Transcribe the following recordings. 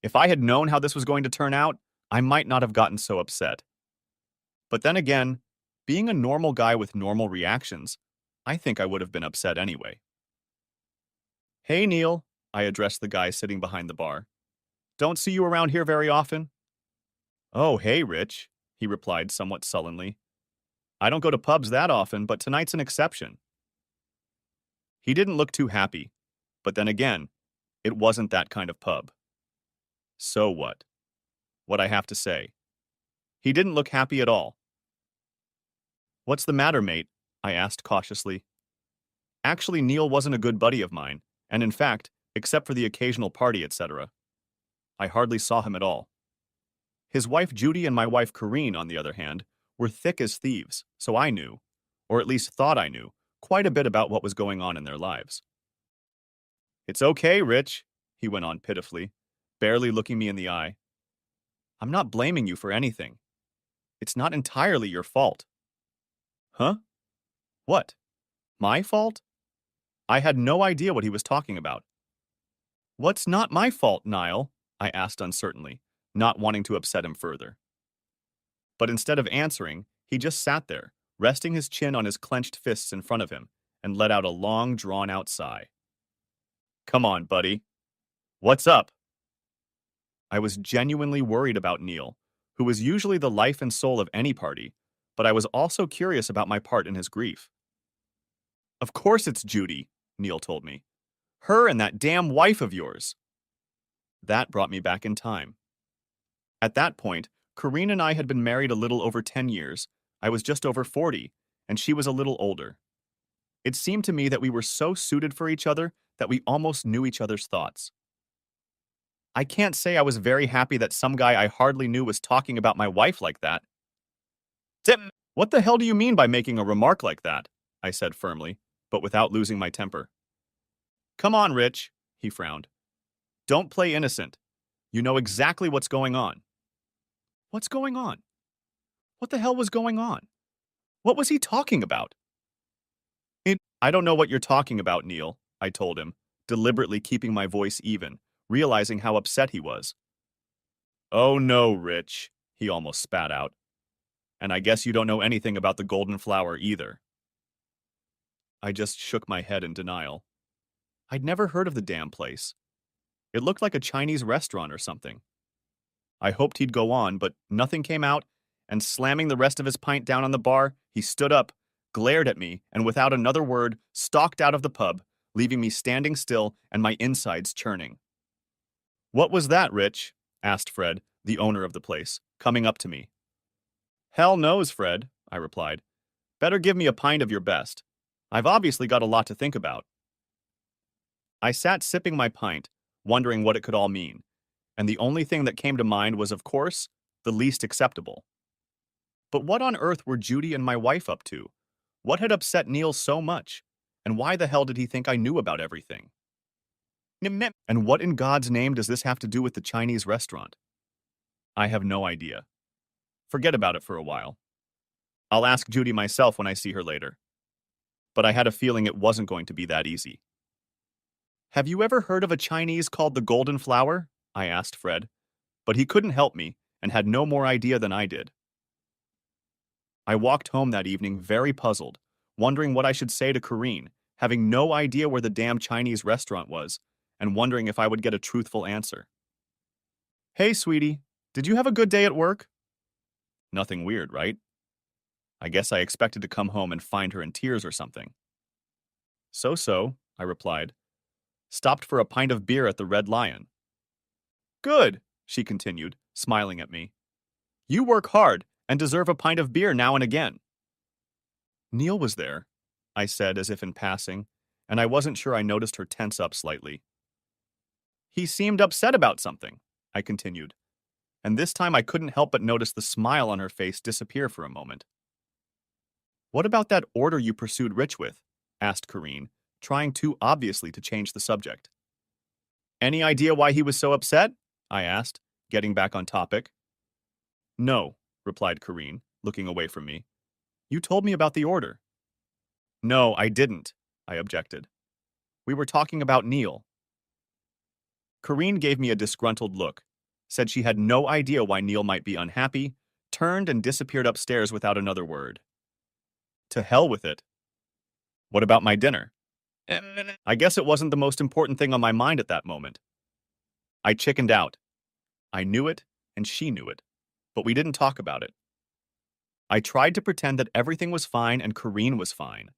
If I had known how this was going to turn out, I might not have gotten so upset. But then again, being a normal guy with normal reactions, I think I would have been upset anyway. Hey, Neil, I addressed the guy sitting behind the bar. Don't see you around here very often. Oh, hey, Rich, he replied somewhat sullenly. I don't go to pubs that often, but tonight's an exception. He didn't look too happy, but then again, it wasn't that kind of pub. So what? What I have to say. He didn't look happy at all. What's the matter, mate? I asked cautiously. Actually, Neil wasn't a good buddy of mine, and in fact, except for the occasional party, etc., I hardly saw him at all. His wife Judy and my wife Corrine, on the other hand, were thick as thieves, so I knew, or at least thought I knew, quite a bit about what was going on in their lives. It's okay, Rich, he went on pitifully, barely looking me in the eye. I'm not blaming you for anything. It's not entirely your fault. Huh? What? My fault? I had no idea what he was talking about. What's not my fault, Niall? I asked uncertainly, not wanting to upset him further. But instead of answering, he just sat there, resting his chin on his clenched fists in front of him, and let out a long, drawn-out sigh. Come on, buddy. What's up? I was genuinely worried about Neil, who was usually the life and soul of any party, but I was also curious about my part in his grief. Of course it's Judy, Neil told me. Her and that damn wife of yours. That brought me back in time. At that point, Corrine and I had been married a little over 10 years. I was just over 40, and she was a little older. It seemed to me that we were so suited for each other that we almost knew each other's thoughts. I can't say I was very happy that some guy I hardly knew was talking about my wife like that. Tim, what the hell do you mean by making a remark like that? I said firmly, but without losing my temper. Come on, Rich, he frowned. Don't play innocent. You know exactly what's going on. What's going on? What the hell was going on? What was he talking about? I don't know what you're talking about, Neil, I told him, deliberately keeping my voice even, realizing how upset he was. Oh no, Rich, he almost spat out. And I guess you don't know anything about the Golden Flower either. I just shook my head in denial. I'd never heard of the damn place. It looked like a Chinese restaurant or something. I hoped he'd go on, but nothing came out, and slamming the rest of his pint down on the bar, he stood up, glared at me, and without another word, stalked out of the pub, leaving me standing still and my insides churning. What was that, Rich? Asked Fred, the owner of the place, coming up to me. Hell knows, Fred, I replied. Better give me a pint of your best. I've obviously got a lot to think about. I sat sipping my pint, wondering what it could all mean, and the only thing that came to mind was, of course, the least acceptable. But what on earth were Judy and my wife up to? What had upset Neil so much? And why the hell did he think I knew about everything? And what in God's name does this have to do with the Chinese restaurant? I have no idea. Forget about it for a while. I'll ask Judy myself when I see her later. But I had a feeling it wasn't going to be that easy. Have you ever heard of a Chinese called the Golden Flower? I asked Fred, but he couldn't help me and had no more idea than I did. I walked home that evening very puzzled, wondering what I should say to Corrine, having no idea where the damn Chinese restaurant was, and wondering if I would get a truthful answer. Hey, sweetie, did you have a good day at work? Nothing weird, right? I guess I expected to come home and find her in tears or something. So, I replied. Stopped for a pint of beer at the Red Lion. Good, she continued, smiling at me. You work hard and deserve a pint of beer now and again. Neil was there, I said as if in passing, and I wasn't sure I noticed her tense up slightly. He seemed upset about something, I continued, and this time I couldn't help but notice the smile on her face disappear for a moment. What about that order you pursued Rich with? Asked Corrine, trying too obviously to change the subject. Any idea why he was so upset? I asked, getting back on topic. No, replied Corrine, looking away from me. You told me about the order. No, I didn't, I objected. We were talking about Neil. Corrine gave me a disgruntled look, said she had no idea why Neil might be unhappy, turned and disappeared upstairs without another word. To hell with it. What about my dinner? I guess it wasn't the most important thing on my mind at that moment. I chickened out. I knew it, and she knew it, but we didn't talk about it. I tried to pretend that everything was fine and Corrine was fine.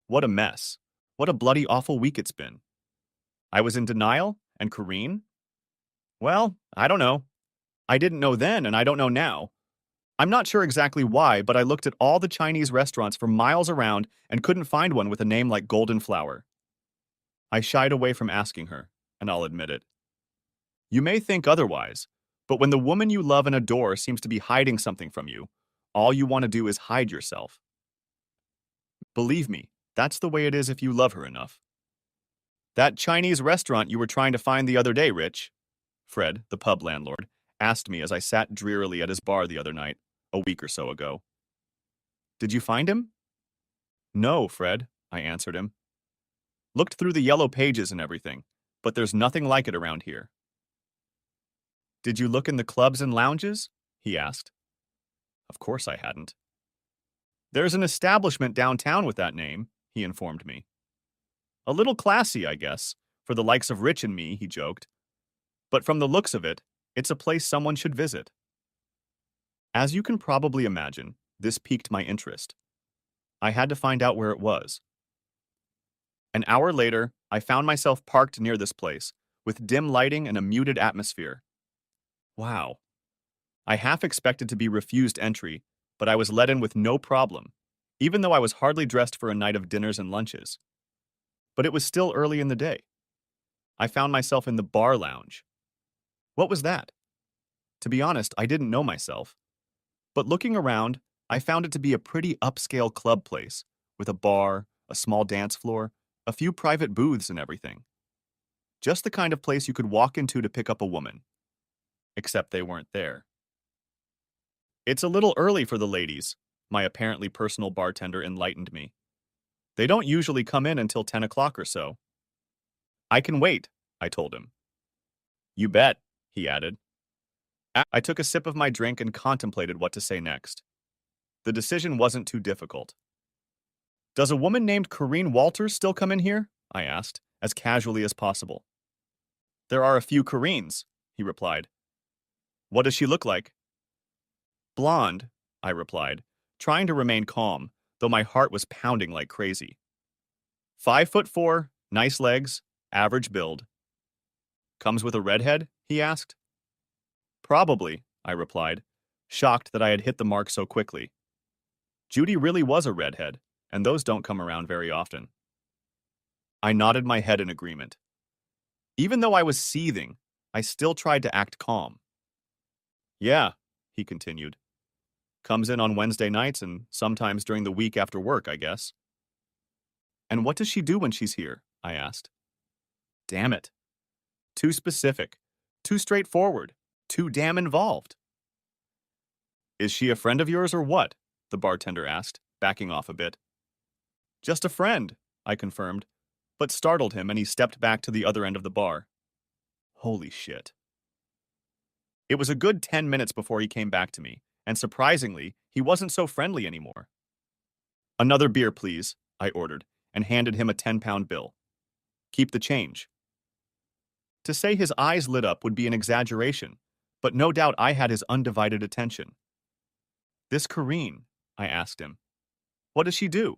What a mess. What a bloody awful week it's been. I was in denial, and Corrine? Well, I don't know. I didn't know then, and I don't know now. I'm not sure exactly why, but I looked at all the Chinese restaurants for miles around and couldn't find one with a name like Golden Flower. I shied away from asking her, and I'll admit it. You may think otherwise, but when the woman you love and adore seems to be hiding something from you, all you want to do is hide yourself. Believe me, that's the way it is if you love her enough. That Chinese restaurant you were trying to find the other day, Rich, Fred, the pub landlord, asked me as I sat drearily at his bar the other night, a week or so ago. Did you find him? No, Fred, I answered him. Looked through the yellow pages and everything, but there's nothing like it around here. Did you look in the clubs and lounges? He asked. Of course I hadn't. There's an establishment downtown with that name, he informed me. A little classy, I guess, for the likes of Rich and me, he joked. But from the looks of it, it's a place someone should visit. As you can probably imagine, this piqued my interest. I had to find out where it was. An hour later, I found myself parked near this place, with dim lighting and a muted atmosphere. Wow. I half expected to be refused entry, but I was let in with no problem, even though I was hardly dressed for a night of dinners and lunches. But it was still early in the day. I found myself in the bar lounge. What was that? To be honest, I didn't know myself. But looking around, I found it to be a pretty upscale club place, with a bar, a small dance floor, a few private booths and everything. Just the kind of place you could walk into to pick up a woman. Except they weren't there. It's a little early for the ladies, my apparently personal bartender enlightened me. They don't usually come in until 10 o'clock or so. I can wait, I told him. You bet, he added. I took a sip of my drink and contemplated what to say next. The decision wasn't too difficult. Does a woman named Corrine Walters still come in here? I asked, as casually as possible. There are a few Corrines, he replied. What does she look like? Blonde, I replied, trying to remain calm, though my heart was pounding like crazy. 5'4", nice legs, average build. Comes with a redhead? He asked. Probably, I replied, shocked that I had hit the mark so quickly. Judy really was a redhead, and those don't come around very often. I nodded my head in agreement. Even though I was seething, I still tried to act calm. Yeah, he continued. Comes in on Wednesday nights and sometimes during the week after work, I guess. And what does she do when she's here? I asked. Damn it. Too specific, too straightforward, too damn involved. Is she a friend of yours or what? The bartender asked, backing off a bit. Just a friend, I confirmed, but startled him and he stepped back to the other end of the bar. Holy shit. It was a good 10 minutes before he came back to me, and surprisingly, he wasn't so friendly anymore. Another beer, please, I ordered, and handed him a 10-pound bill. Keep the change. To say his eyes lit up would be an exaggeration, but no doubt I had his undivided attention. This Corrine, I asked him. What does she do?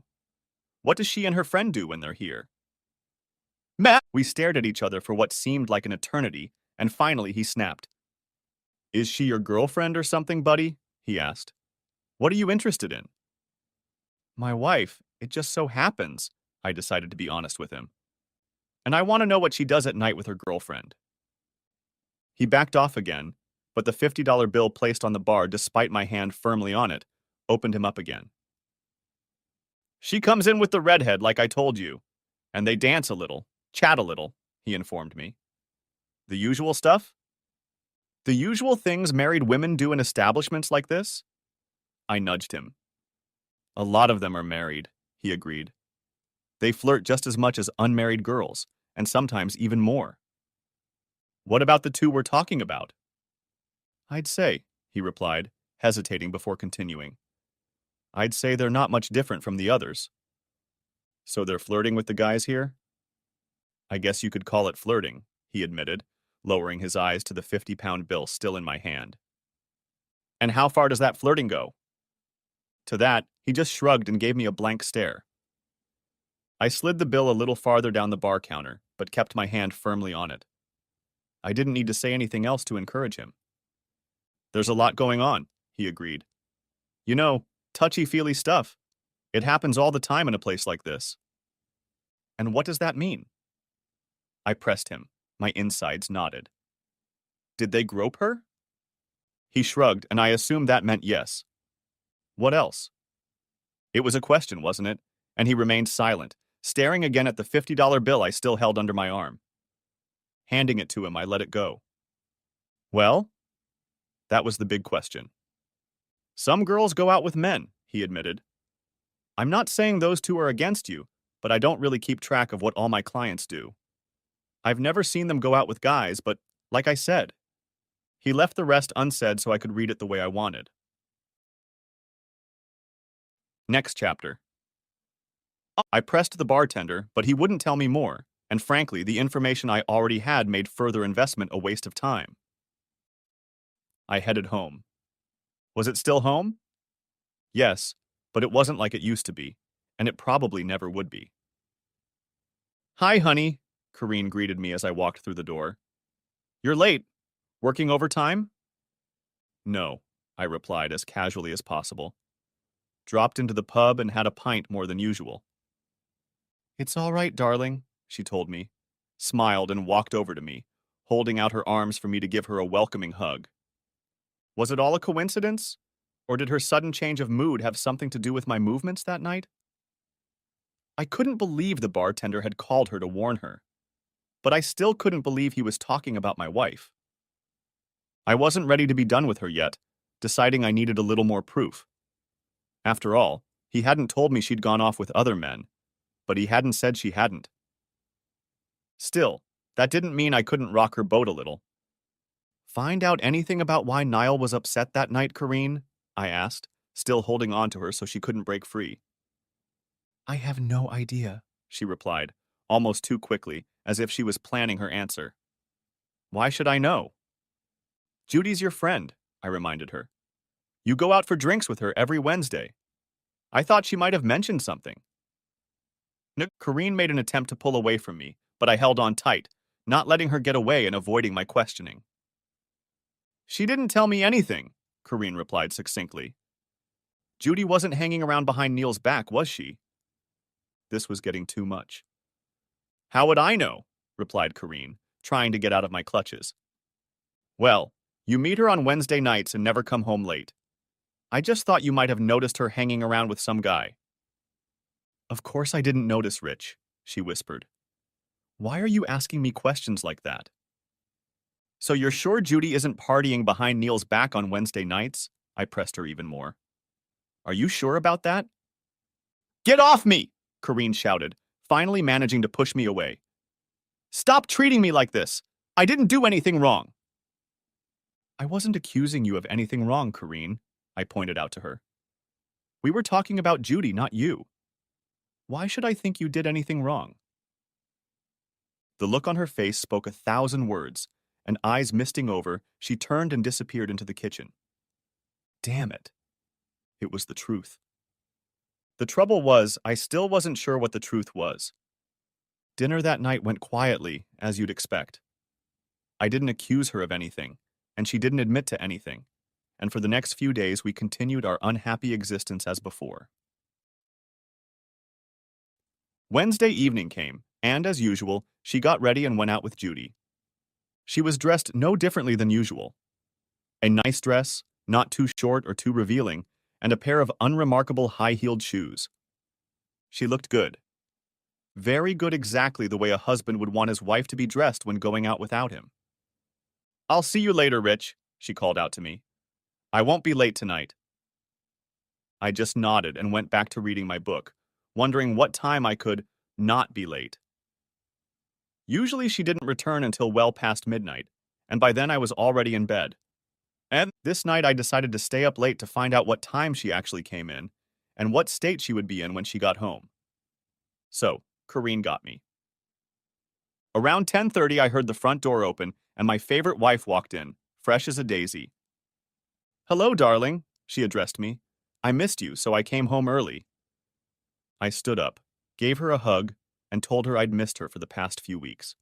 What does she and her friend do when they're here? Matt! We stared at each other for what seemed like an eternity, and finally he snapped. Is she your girlfriend or something, buddy? He asked. What are you interested in? My wife. It just so happens, I decided to be honest with him. And I want to know what she does at night with her girlfriend. He backed off again, but the $50 bill placed on the bar, despite my hand firmly on it, opened him up again. She comes in with the redhead, like I told you, and they dance a little, chat a little, he informed me. The usual stuff? The usual things married women do in establishments like this? I nudged him. A lot of them are married, he agreed. They flirt just as much as unmarried girls, and sometimes even more. What about the two we're talking about? I'd say, he replied, hesitating before continuing. I'd say they're not much different from the others. So they're flirting with the guys here? I guess you could call it flirting, he admitted, lowering his eyes to the 50-pound bill still in my hand. And how far does that flirting go? To that, he just shrugged and gave me a blank stare. I slid the bill a little farther down the bar counter, but kept my hand firmly on it. I didn't need to say anything else to encourage him. There's a lot going on, he agreed. You know, touchy-feely stuff. It happens all the time in a place like this. And what does that mean? I pressed him. My insides nodded. Did they grope her? He shrugged, and I assumed that meant yes. What else? It was a question, wasn't it? And he remained silent, staring again at the $50 bill I still held under my arm. Handing it to him, I let it go. Well? That was the big question. Some girls go out with men, he admitted. I'm not saying those two are against you, but I don't really keep track of what all my clients do. I've never seen them go out with guys, but like I said, he left the rest unsaid so I could read it the way I wanted. Next chapter. I pressed the bartender, but he wouldn't tell me more, and frankly, the information I already had made further investment a waste of time. I headed home. Was it still home? Yes, but it wasn't like it used to be, and it probably never would be. Hi, honey, Corrine greeted me as I walked through the door. You're late. Working overtime? No, I replied as casually as possible. Dropped into the pub and had a pint more than usual. It's all right, darling, she told me, smiled and walked over to me, holding out her arms for me to give her a welcoming hug. Was it all a coincidence? Or did her sudden change of mood have something to do with my movements that night? I couldn't believe the bartender had called her to warn her, but I still couldn't believe he was talking about my wife. I wasn't ready to be done with her yet, deciding I needed a little more proof. After all, he hadn't told me she'd gone off with other men, but he hadn't said she hadn't. Still, that didn't mean I couldn't rock her boat a little. Find out anything about why Niall was upset that night, Corrine? I asked, still holding on to her so she couldn't break free. I have no idea, she replied, almost too quickly, as if she was planning her answer. Why should I know? Judy's your friend, I reminded her. You go out for drinks with her every Wednesday. I thought she might have mentioned something. Corrine made an attempt to pull away from me, but I held on tight, not letting her get away and avoiding my questioning. She didn't tell me anything, Corrine replied succinctly. Judy wasn't hanging around behind Neil's back, was she? This was getting too much. How would I know? Replied Corrine, trying to get out of my clutches. Well, you meet her on Wednesday nights and never come home late. I just thought you might have noticed her hanging around with some guy. Of course I didn't notice, Rich, she whispered. Why are you asking me questions like that? So you're sure Judy isn't partying behind Neil's back on Wednesday nights? I pressed her even more. Are you sure about that? Get off me! Corrine shouted, finally managing to push me away. Stop treating me like this! I didn't do anything wrong! I wasn't accusing you of anything wrong, Corrine, I pointed out to her. We were talking about Judy, not you. Why should I think you did anything wrong? The look on her face spoke 1,000 words, and eyes misting over, she turned and disappeared into the kitchen. Damn it. It was the truth. The trouble was, I still wasn't sure what the truth was. Dinner that night went quietly, as you'd expect. I didn't accuse her of anything, and she didn't admit to anything, and for the next few days we continued our unhappy existence as before. Wednesday evening came, and as usual, she got ready and went out with Judy. She was dressed no differently than usual. A nice dress, not too short or too revealing, and a pair of unremarkable high-heeled shoes. She looked good. Very good, exactly the way a husband would want his wife to be dressed when going out without him. I'll see you later, Rich, she called out to me. I won't be late tonight. I just nodded and went back to reading my book, wondering what time I could not be late. Usually she didn't return until well past midnight, and by then I was already in bed. And this night I decided to stay up late to find out what time she actually came in and what state she would be in when she got home. So, Corrine got me. Around 10:30 I heard the front door open and my favorite wife walked in, fresh as a daisy. "Hello, darling," she addressed me. "I missed you, so I came home early." I stood up, gave her a hug, and told her I'd missed her for the past few weeks.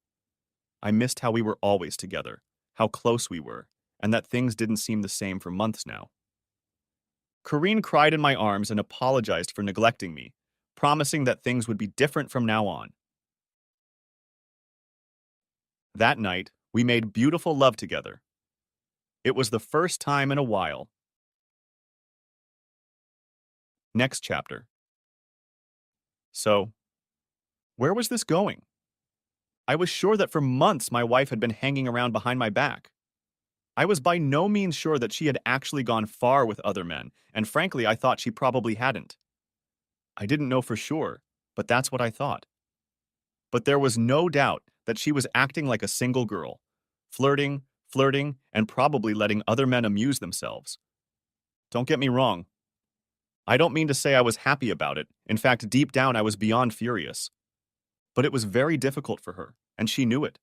I missed how we were always together, how close we were, and that things didn't seem the same for months now. Corrine cried in my arms and apologized for neglecting me, promising that things would be different from now on. That night, we made beautiful love together. It was the first time in a while. Next chapter. So, where was this going? I was sure that for months my wife had been hanging around behind my back. I was by no means sure that she had actually gone far with other men, and frankly, I thought she probably hadn't. I didn't know for sure, but that's what I thought. But there was no doubt that she was acting like a single girl, flirting, and probably letting other men amuse themselves. Don't get me wrong. I don't mean to say I was happy about it. In fact, deep down, I was beyond furious. But it was very difficult for her, and she knew it.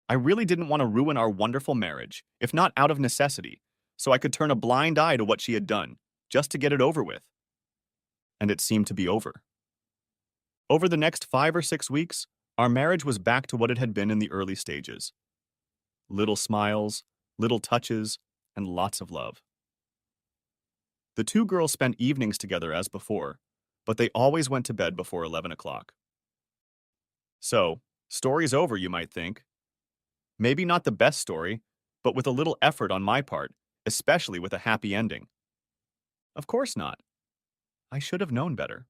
I really didn't want to ruin our wonderful marriage, if not out of necessity, so I could turn a blind eye to what she had done, just to get it over with. And it seemed to be over. Over the next 5 or 6 weeks, our marriage was back to what it had been in the early stages. Little smiles, little touches, and lots of love. The two girls spent evenings together as before, but they always went to bed before 11 o'clock. So, story's over, you might think. Maybe not the best story, but with a little effort on my part, especially with a happy ending. Of course not. I should have known better.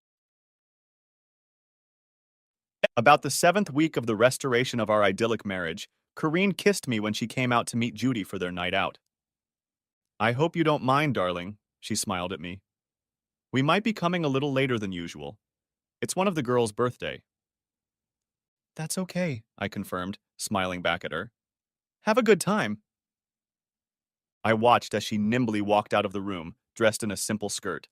About the 7th week of the restoration of our idyllic marriage, Corrine kissed me when she came out to meet Judy for their night out. "I hope you don't mind, darling," she smiled at me. "We might be coming a little later than usual. It's one of the girls' birthday." "That's okay," I confirmed, smiling back at her. "Have a good time." I watched as she nimbly walked out of the room, dressed in a simple skirt.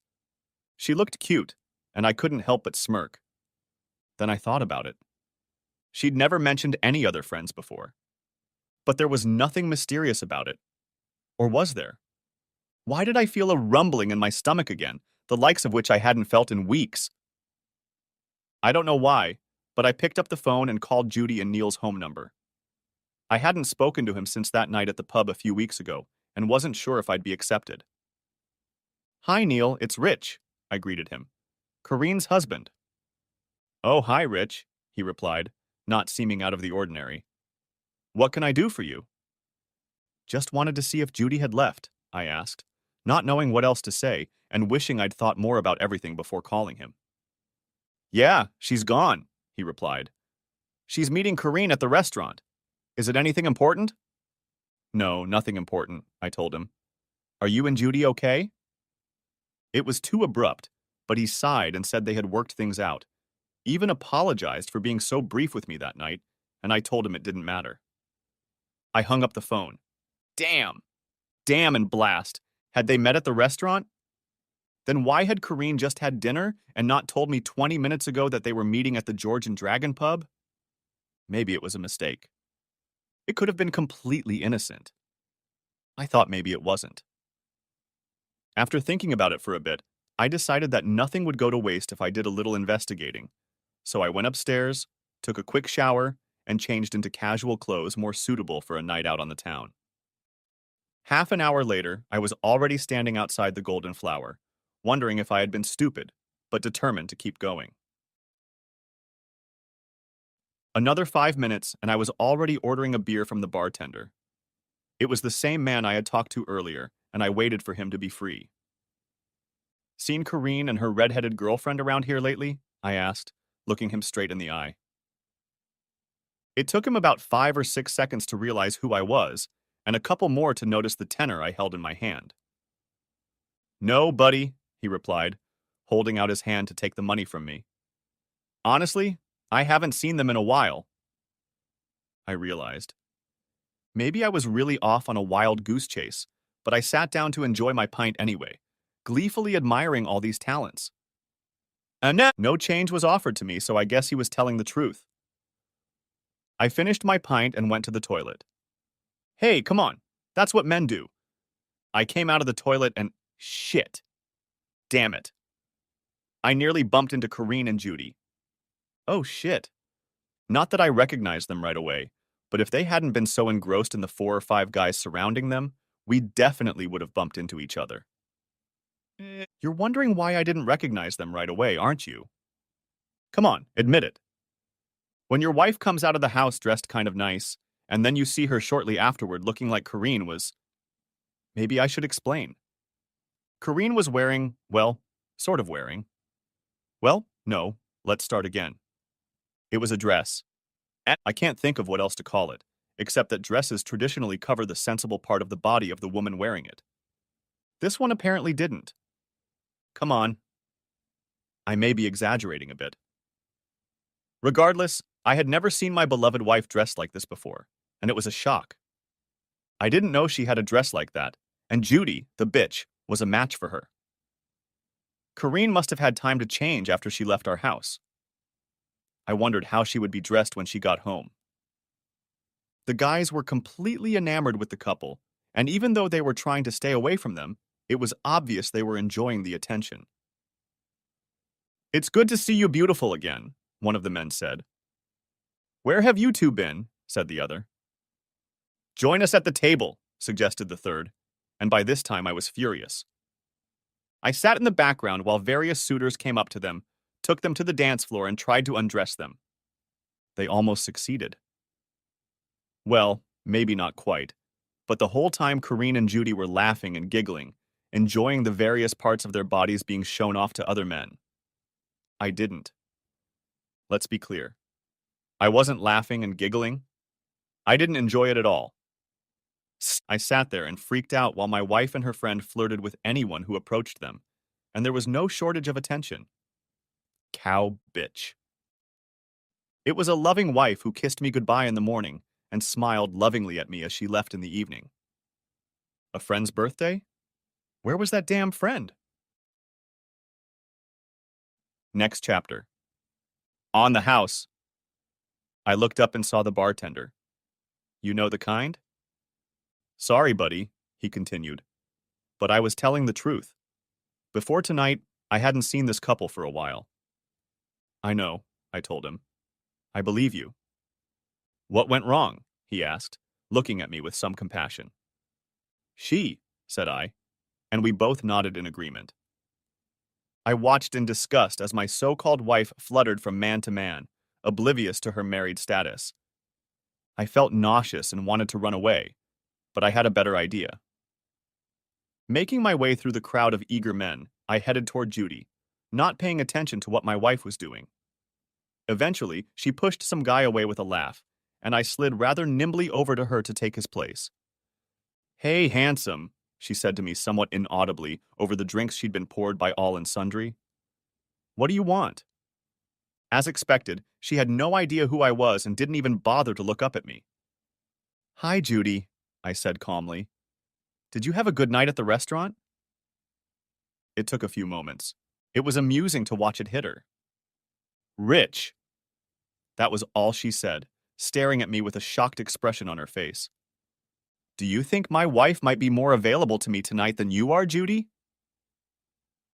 She looked cute, and I couldn't help but smirk. Then I thought about it. She'd never mentioned any other friends before. But there was nothing mysterious about it. Or was there? Why did I feel a rumbling in my stomach again, the likes of which I hadn't felt in weeks? I don't know why, but I picked up the phone and called Judy and Neil's home number. I hadn't spoken to him since that night at the pub a few weeks ago, and wasn't sure if I'd be accepted. "Hi, Neil, it's Rich," I greeted him. "Corinne's husband." "Oh, hi, Rich," he replied, not seeming out of the ordinary. "What can I do for you?" "Just wanted to see if Judy had left," I asked, not knowing what else to say and wishing I'd thought more about everything before calling him. "Yeah, she's gone," he replied. "She's meeting Corrine at the restaurant. Is it anything important?" "No, nothing important," I told him. "Are you and Judy okay?" It was too abrupt, but he sighed and said they had worked things out, even apologized for being so brief with me that night, and I told him it didn't matter. I hung up the phone. Damn! Damn and blast! Had they met at the restaurant? Then why had Corrine just had dinner and not told me 20 minutes ago that they were meeting at the George and Dragon pub? Maybe it was a mistake. It could have been completely innocent. I thought maybe it wasn't. After thinking about it for a bit, I decided that nothing would go to waste if I did a little investigating. So I went upstairs, took a quick shower, and changed into casual clothes more suitable for a night out on the town. Half an hour later, I was already standing outside the Golden Flower, wondering if I had been stupid, but determined to keep going. Another 5 minutes, and I was already ordering a beer from the bartender. It was the same man I had talked to earlier, and I waited for him to be free. "Seen Corrine and her red-headed girlfriend around here lately?" I asked, looking him straight in the eye. It took him about 5 or 6 seconds to realize who I was, and a couple more to notice the tenor I held in my hand. "No, buddy," he replied, holding out his hand to take the money from me. "Honestly, I haven't seen them in a while." I realized. Maybe I was really off on a wild goose chase, but I sat down to enjoy my pint anyway, gleefully admiring all these talents. And no change was offered to me, so I guess he was telling the truth. I finished my pint and went to the toilet. Hey, come on. That's what men do. I came out of the toilet and shit. Damn it. I nearly bumped into Corrine and Judy. Oh shit. Not that I recognized them right away, but if they hadn't been so engrossed in the 4 or 5 guys surrounding them, we definitely would have bumped into each other. You're wondering why I didn't recognize them right away, aren't you? Come on, admit it. When your wife comes out of the house dressed kind of nice, and then you see her shortly afterward looking like Corrine was... Maybe I should explain. Corrine was wearing, well, sort of wearing. Well, no, let's start again. It was a dress. I can't think of what else to call it, except that dresses traditionally cover the sensible part of the body of the woman wearing it. This one apparently didn't. Come on. I may be exaggerating a bit. Regardless, I had never seen my beloved wife dressed like this before, and it was a shock. I didn't know she had a dress like that, and Judy, the bitch, was a match for her. Corrine must have had time to change after she left our house. I wondered how she would be dressed when she got home. The guys were completely enamored with the couple, and even though they were trying to stay away from them, it was obvious they were enjoying the attention. It's good to see you beautiful again, one of the men said. Where have you two been? Said the other. Join us at the table, suggested the third, and by this time I was furious. I sat in the background while various suitors came up to them, took them to the dance floor, and tried to undress them. They almost succeeded. Well, maybe not quite, but the whole time Corrine and Judy were laughing and giggling, enjoying the various parts of their bodies being shown off to other men. I didn't. Let's be clear. I wasn't laughing and giggling. I didn't enjoy it at all. I sat there and freaked out while my wife and her friend flirted with anyone who approached them, and there was no shortage of attention. Cow bitch. It was a loving wife who kissed me goodbye in the morning and smiled lovingly at me as she left in the evening. A friend's birthday? Where was that damn friend? Next chapter. On the house. I looked up and saw the bartender. You know the kind? Sorry, buddy, he continued, but I was telling the truth. Before tonight, I hadn't seen this couple for a while. I know, I told him. I believe you. What went wrong? He asked, looking at me with some compassion. She, said I, and we both nodded in agreement. I watched in disgust as my so-called wife fluttered from man to man, oblivious to her married status. I felt nauseous and wanted to run away, but I had a better idea. Making my way through the crowd of eager men, I headed toward Judy, not paying attention to what my wife was doing. Eventually, she pushed some guy away with a laugh, and I slid rather nimbly over to her to take his place. Hey, handsome, she said to me somewhat inaudibly over the drinks she'd been poured by all and sundry. What do you want? As expected, she had no idea who I was and didn't even bother to look up at me. Hi, Judy, I said calmly. Did you have a good night at the restaurant? It took a few moments. It was amusing to watch it hit her. Rich. That was all she said, staring at me with a shocked expression on her face. Do you think my wife might be more available to me tonight than you are, Judy?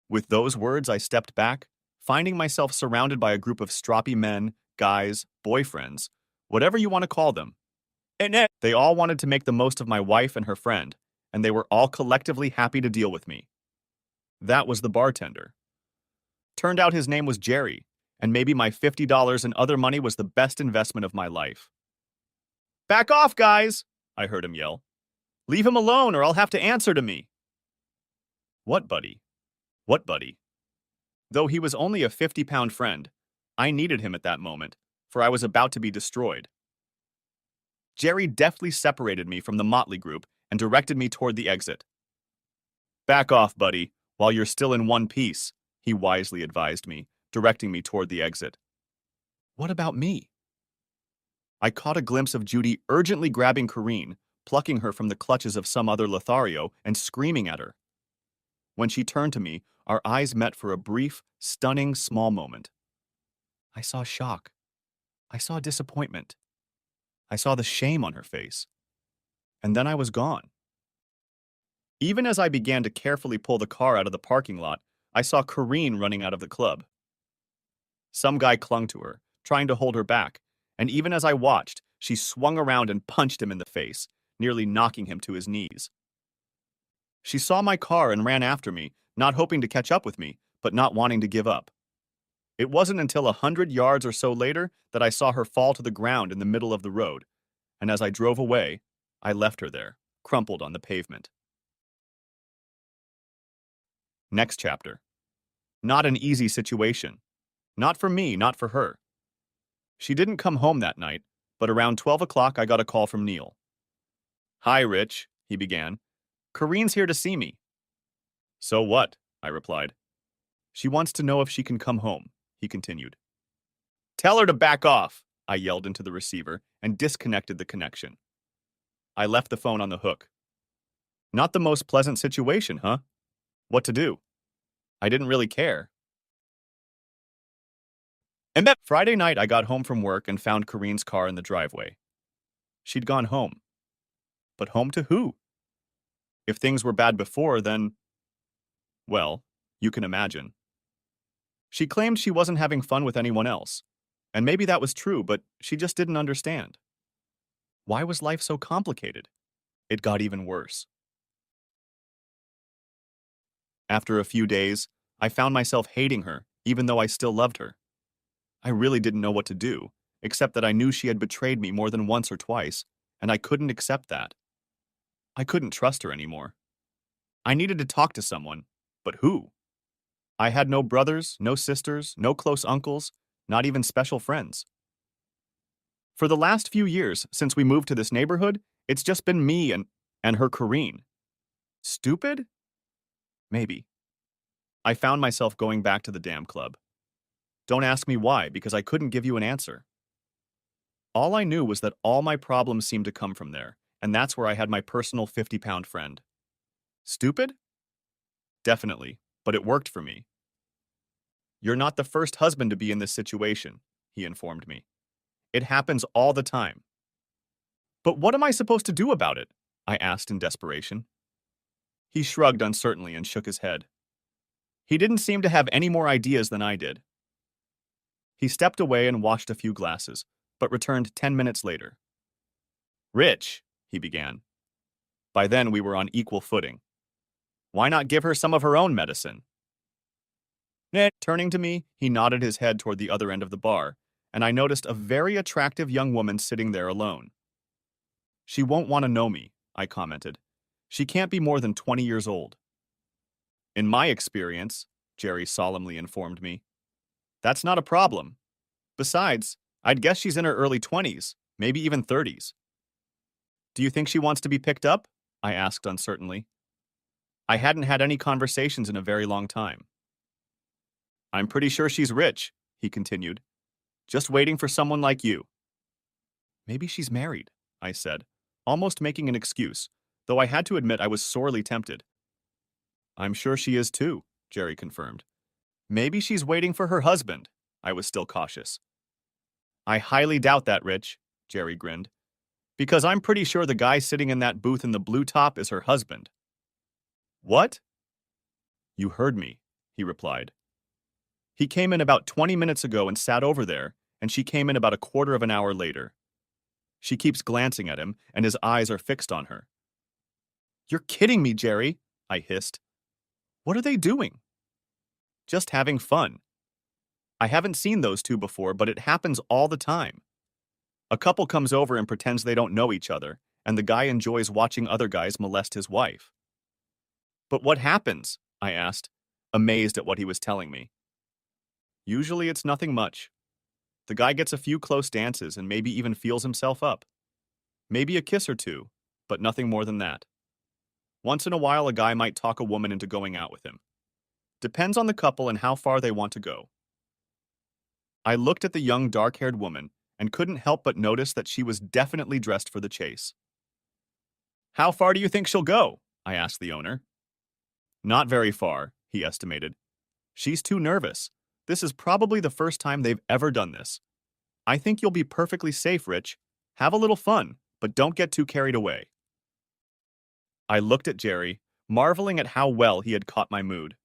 With those words, I stepped back, finding myself surrounded by a group of stroppy men, guys, boyfriends, whatever you want to call them. They all wanted to make the most of my wife and her friend, and they were all collectively happy to deal with me. That was the bartender. Turned out his name was Jerry, and maybe my $50 in other money was the best investment of my life. Back off, guys, I heard him yell. Leave him alone or I'll have to answer to me. What buddy? What buddy? Though he was only a 50-pound friend, I needed him at that moment, for I was about to be destroyed. Jerry deftly separated me from the motley group and directed me toward the exit. Back off, buddy, while you're still in one piece, he wisely advised me, directing me toward the exit. What about me? I caught a glimpse of Judy urgently grabbing Corrine, plucking her from the clutches of some other Lothario and screaming at her. When she turned to me, our eyes met for a brief, stunning, small moment. I saw shock. I saw disappointment. I saw the shame on her face. And then I was gone. Even as I began to carefully pull the car out of the parking lot, I saw Corrine running out of the club. Some guy clung to her, trying to hold her back, and even as I watched, she swung around and punched him in the face, nearly knocking him to his knees. She saw my car and ran after me, not hoping to catch up with me, but not wanting to give up. It wasn't until 100 yards or so later that I saw her fall to the ground in the middle of the road, and as I drove away, I left her there, crumpled on the pavement. Next chapter. Not an easy situation. Not for me, not for her. She didn't come home that night, but around 12 o'clock I got a call from Neil. "Hi, Rich," he began. "Corrine's here to see me." "So what?" I replied. "She wants to know if she can come home," he continued. "Tell her to back off," I yelled into the receiver and disconnected the connection. I left the phone on the hook. Not the most pleasant situation, huh? What to do? I didn't really care. And that Friday night I got home from work and found Corrine's car in the driveway. She'd gone home. But home to who? If things were bad before, then, well, you can imagine. She claimed she wasn't having fun with anyone else. And maybe that was true, but she just didn't understand. Why was life so complicated? It got even worse. After a few days, I found myself hating her, even though I still loved her. I really didn't know what to do, except that I knew she had betrayed me more than once or twice, and I couldn't accept that. I couldn't trust her anymore. I needed to talk to someone, but who? I had no brothers, no sisters, no close uncles, not even special friends. For the last few years, since we moved to this neighborhood, it's just been me and her Corrine. Stupid? Maybe. I found myself going back to the damn club. Don't ask me why, because I couldn't give you an answer. All I knew was that all my problems seemed to come from there, and that's where I had my personal 50-pound friend. Stupid? Definitely, but it worked for me. "You're not the first husband to be in this situation," he informed me. "It happens all the time." "But what am I supposed to do about it?" I asked in desperation. He shrugged uncertainly and shook his head. He didn't seem to have any more ideas than I did. He stepped away and washed a few glasses, but returned 10 minutes later. "Rich," he began. By then we were on equal footing. "Why not give her some of her own medicine?" Turning to me, he nodded his head toward the other end of the bar, and I noticed a very attractive young woman sitting there alone. "She won't want to know me," I commented. "She can't be more than 20 years old." "In my experience," Jerry solemnly informed me, "that's not a problem. Besides, I'd guess she's in her early 20s, maybe even 30s. "Do you think she wants to be picked up?" I asked uncertainly. I hadn't had any conversations in a very long time. "I'm pretty sure she's rich," he continued. "Just waiting for someone like you." "Maybe she's married," I said, almost making an excuse, though I had to admit I was sorely tempted. "I'm sure she is too," Jerry confirmed. "Maybe she's waiting for her husband." I was still cautious. "I highly doubt that, Rich," Jerry grinned, "because I'm pretty sure the guy sitting in that booth in the blue top is her husband." "What?" "You heard me," he replied. "He came in about 20 minutes ago and sat over there, and she came in about a quarter of an hour later. She keeps glancing at him, and his eyes are fixed on her." "You're kidding me, Jerry," I hissed. "What are they doing?" "Just having fun. I haven't seen those two before, but it happens all the time. A couple comes over and pretends they don't know each other, and the guy enjoys watching other guys molest his wife." "But what happens?" I asked, amazed at what he was telling me. "Usually it's nothing much. The guy gets a few close dances and maybe even feels himself up. Maybe a kiss or two, but nothing more than that. Once in a while, a guy might talk a woman into going out with him. Depends on the couple and how far they want to go." I looked at the young dark-haired woman and couldn't help but notice that she was definitely dressed for the chase. How far do you think she'll go? I asked the owner. Not very far, he estimated. She's too nervous. This is probably the first time they've ever done this. I think you'll be perfectly safe, Rich. Have a little fun, but don't get too carried away. I looked at Jerry, marveling at how well he had caught my mood.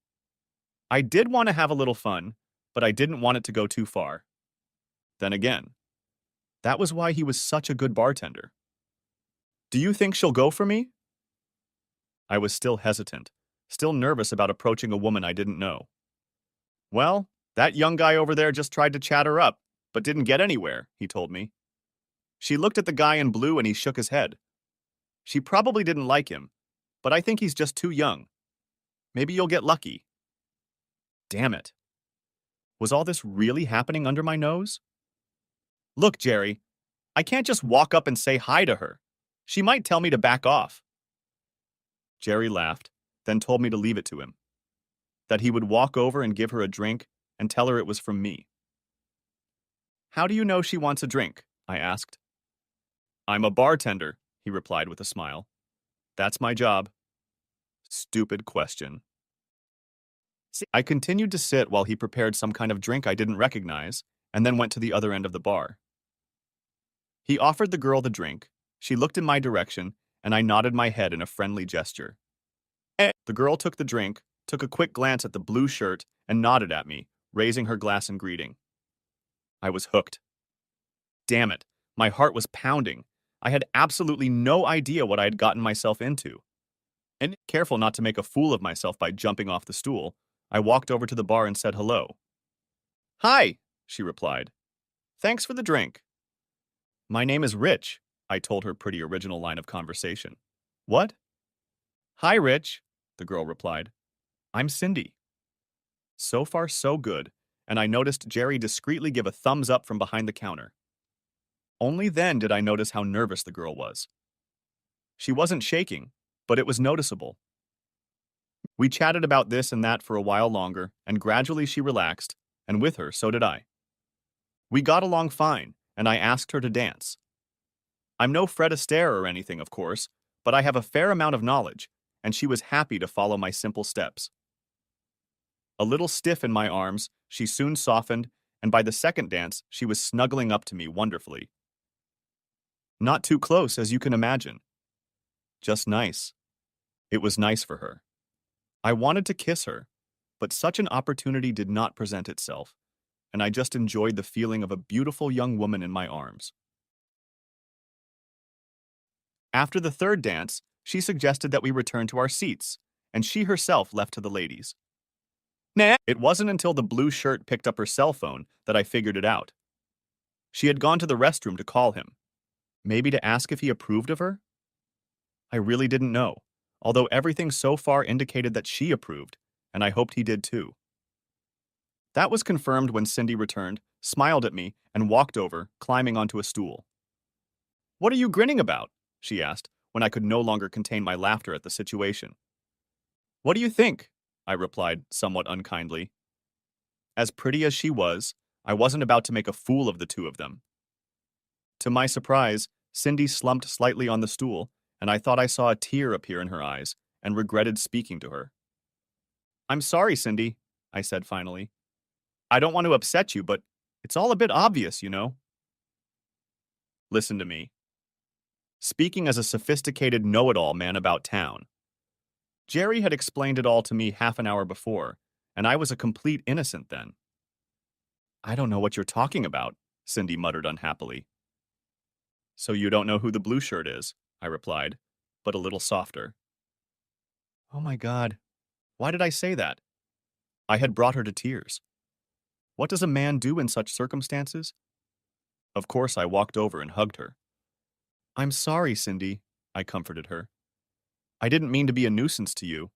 I did want to have a little fun, but I didn't want it to go too far. Then again, that was why he was such a good bartender. Do you think she'll go for me? I was still hesitant, still nervous about approaching a woman I didn't know. Well, that young guy over there just tried to chat her up, but didn't get anywhere, he told me. She looked at the guy in blue and he shook his head. She probably didn't like him, but I think he's just too young. Maybe you'll get lucky. Damn it. Was all this really happening under my nose? Look, Jerry, I can't just walk up and say hi to her. She might tell me to back off. Jerry laughed, then told me to leave it to him. That he would walk over and give her a drink and tell her it was from me. How do you know she wants a drink? I asked. I'm a bartender, he replied with a smile. That's my job. Stupid question. I continued to sit while he prepared some kind of drink I didn't recognize, and then went to the other end of the bar. He offered the girl the drink, she looked in my direction, and I nodded my head in a friendly gesture. The girl took the drink, took a quick glance at the blue shirt, and nodded at me, raising her glass in greeting. I was hooked. Damn it, my heart was pounding. I had absolutely no idea what I had gotten myself into. And careful not to make a fool of myself by jumping off the stool, I walked over to the bar and said hello. Hi, she replied. Thanks for the drink. My name is Rich, I told her pretty original line of conversation. What? Hi, Rich, the girl replied. I'm Cindy. So far, so good, and I noticed Jerry discreetly give a thumbs up from behind the counter. Only then did I notice how nervous the girl was. She wasn't shaking, but it was noticeable. We chatted about this and that for a while longer, and gradually she relaxed, and with her, so did I. We got along fine, and I asked her to dance. I'm no Fred Astaire or anything, of course, but I have a fair amount of knowledge, and she was happy to follow my simple steps. A little stiff in my arms, she soon softened, and by the second dance, she was snuggling up to me wonderfully. Not too close, as you can imagine. Just nice. It was nice for her. I wanted to kiss her, but such an opportunity did not present itself, and I just enjoyed the feeling of a beautiful young woman in my arms. After the third dance, she suggested that we return to our seats, and she herself left to the ladies. Nah, it wasn't until the blue shirt picked up her cell phone that I figured it out. She had gone to the restroom to call him. Maybe to ask if he approved of her? I really didn't know, although everything so far indicated that she approved, and I hoped he did too. That was confirmed when Cindy returned, smiled at me, and walked over, climbing onto a stool. What are you grinning about? She asked, when I could no longer contain my laughter at the situation. What do you think? I replied, somewhat unkindly. As pretty as she was, I wasn't about to make a fool of the two of them. To my surprise, Cindy slumped slightly on the stool, and I thought I saw a tear appear in her eyes, and regretted speaking to her. I'm sorry, Cindy, I said finally. I don't want to upset you, but it's all a bit obvious, you know. Listen to me. Speaking as a sophisticated know-it-all man about town, Jerry had explained it all to me half an hour before, and I was a complete innocent then. I don't know what you're talking about, Cindy muttered unhappily. So you don't know who the blue shirt is, I replied, but a little softer. Oh my God, why did I say that? I had brought her to tears. What does a man do in such circumstances? Of course, I walked over and hugged her. I'm sorry, Cindy, I comforted her. I didn't mean to be a nuisance to you.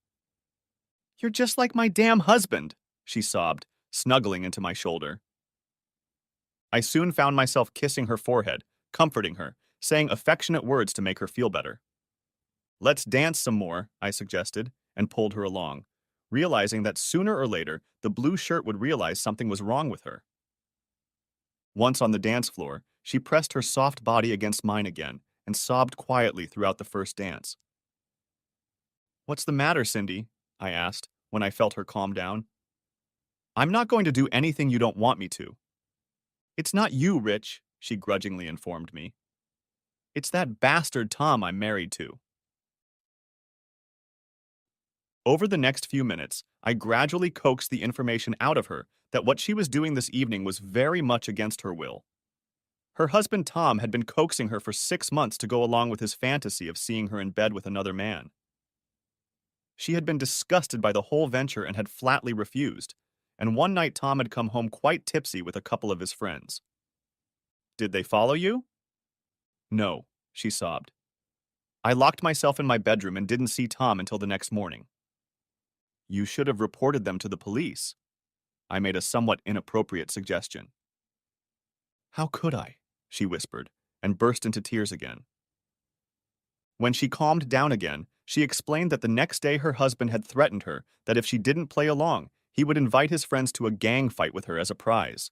You're just like my damn husband, she sobbed, snuggling into my shoulder. I soon found myself kissing her forehead, comforting her, saying affectionate words to make her feel better. Let's dance some more, I suggested, and pulled her along, realizing that sooner or later the blue shirt would realize something was wrong with her. Once on the dance floor, she pressed her soft body against mine again and sobbed quietly throughout the first dance. What's the matter, Cindy? I asked, when I felt her calm down. I'm not going to do anything you don't want me to. It's not you, Rich, she grudgingly informed me. It's that bastard Tom I'm married to. Over the next few minutes, I gradually coaxed the information out of her that what she was doing this evening was very much against her will. Her husband Tom had been coaxing her for 6 months to go along with his fantasy of seeing her in bed with another man. She had been disgusted by the whole venture and had flatly refused, and one night Tom had come home quite tipsy with a couple of his friends. Did they follow you? No, she sobbed. I locked myself in my bedroom and didn't see Tom until the next morning. You should have reported them to the police. I made a somewhat inappropriate suggestion. How could I? She whispered, and burst into tears again. When she calmed down again, she explained that the next day her husband had threatened her that if she didn't play along, he would invite his friends to a gang fight with her as a prize.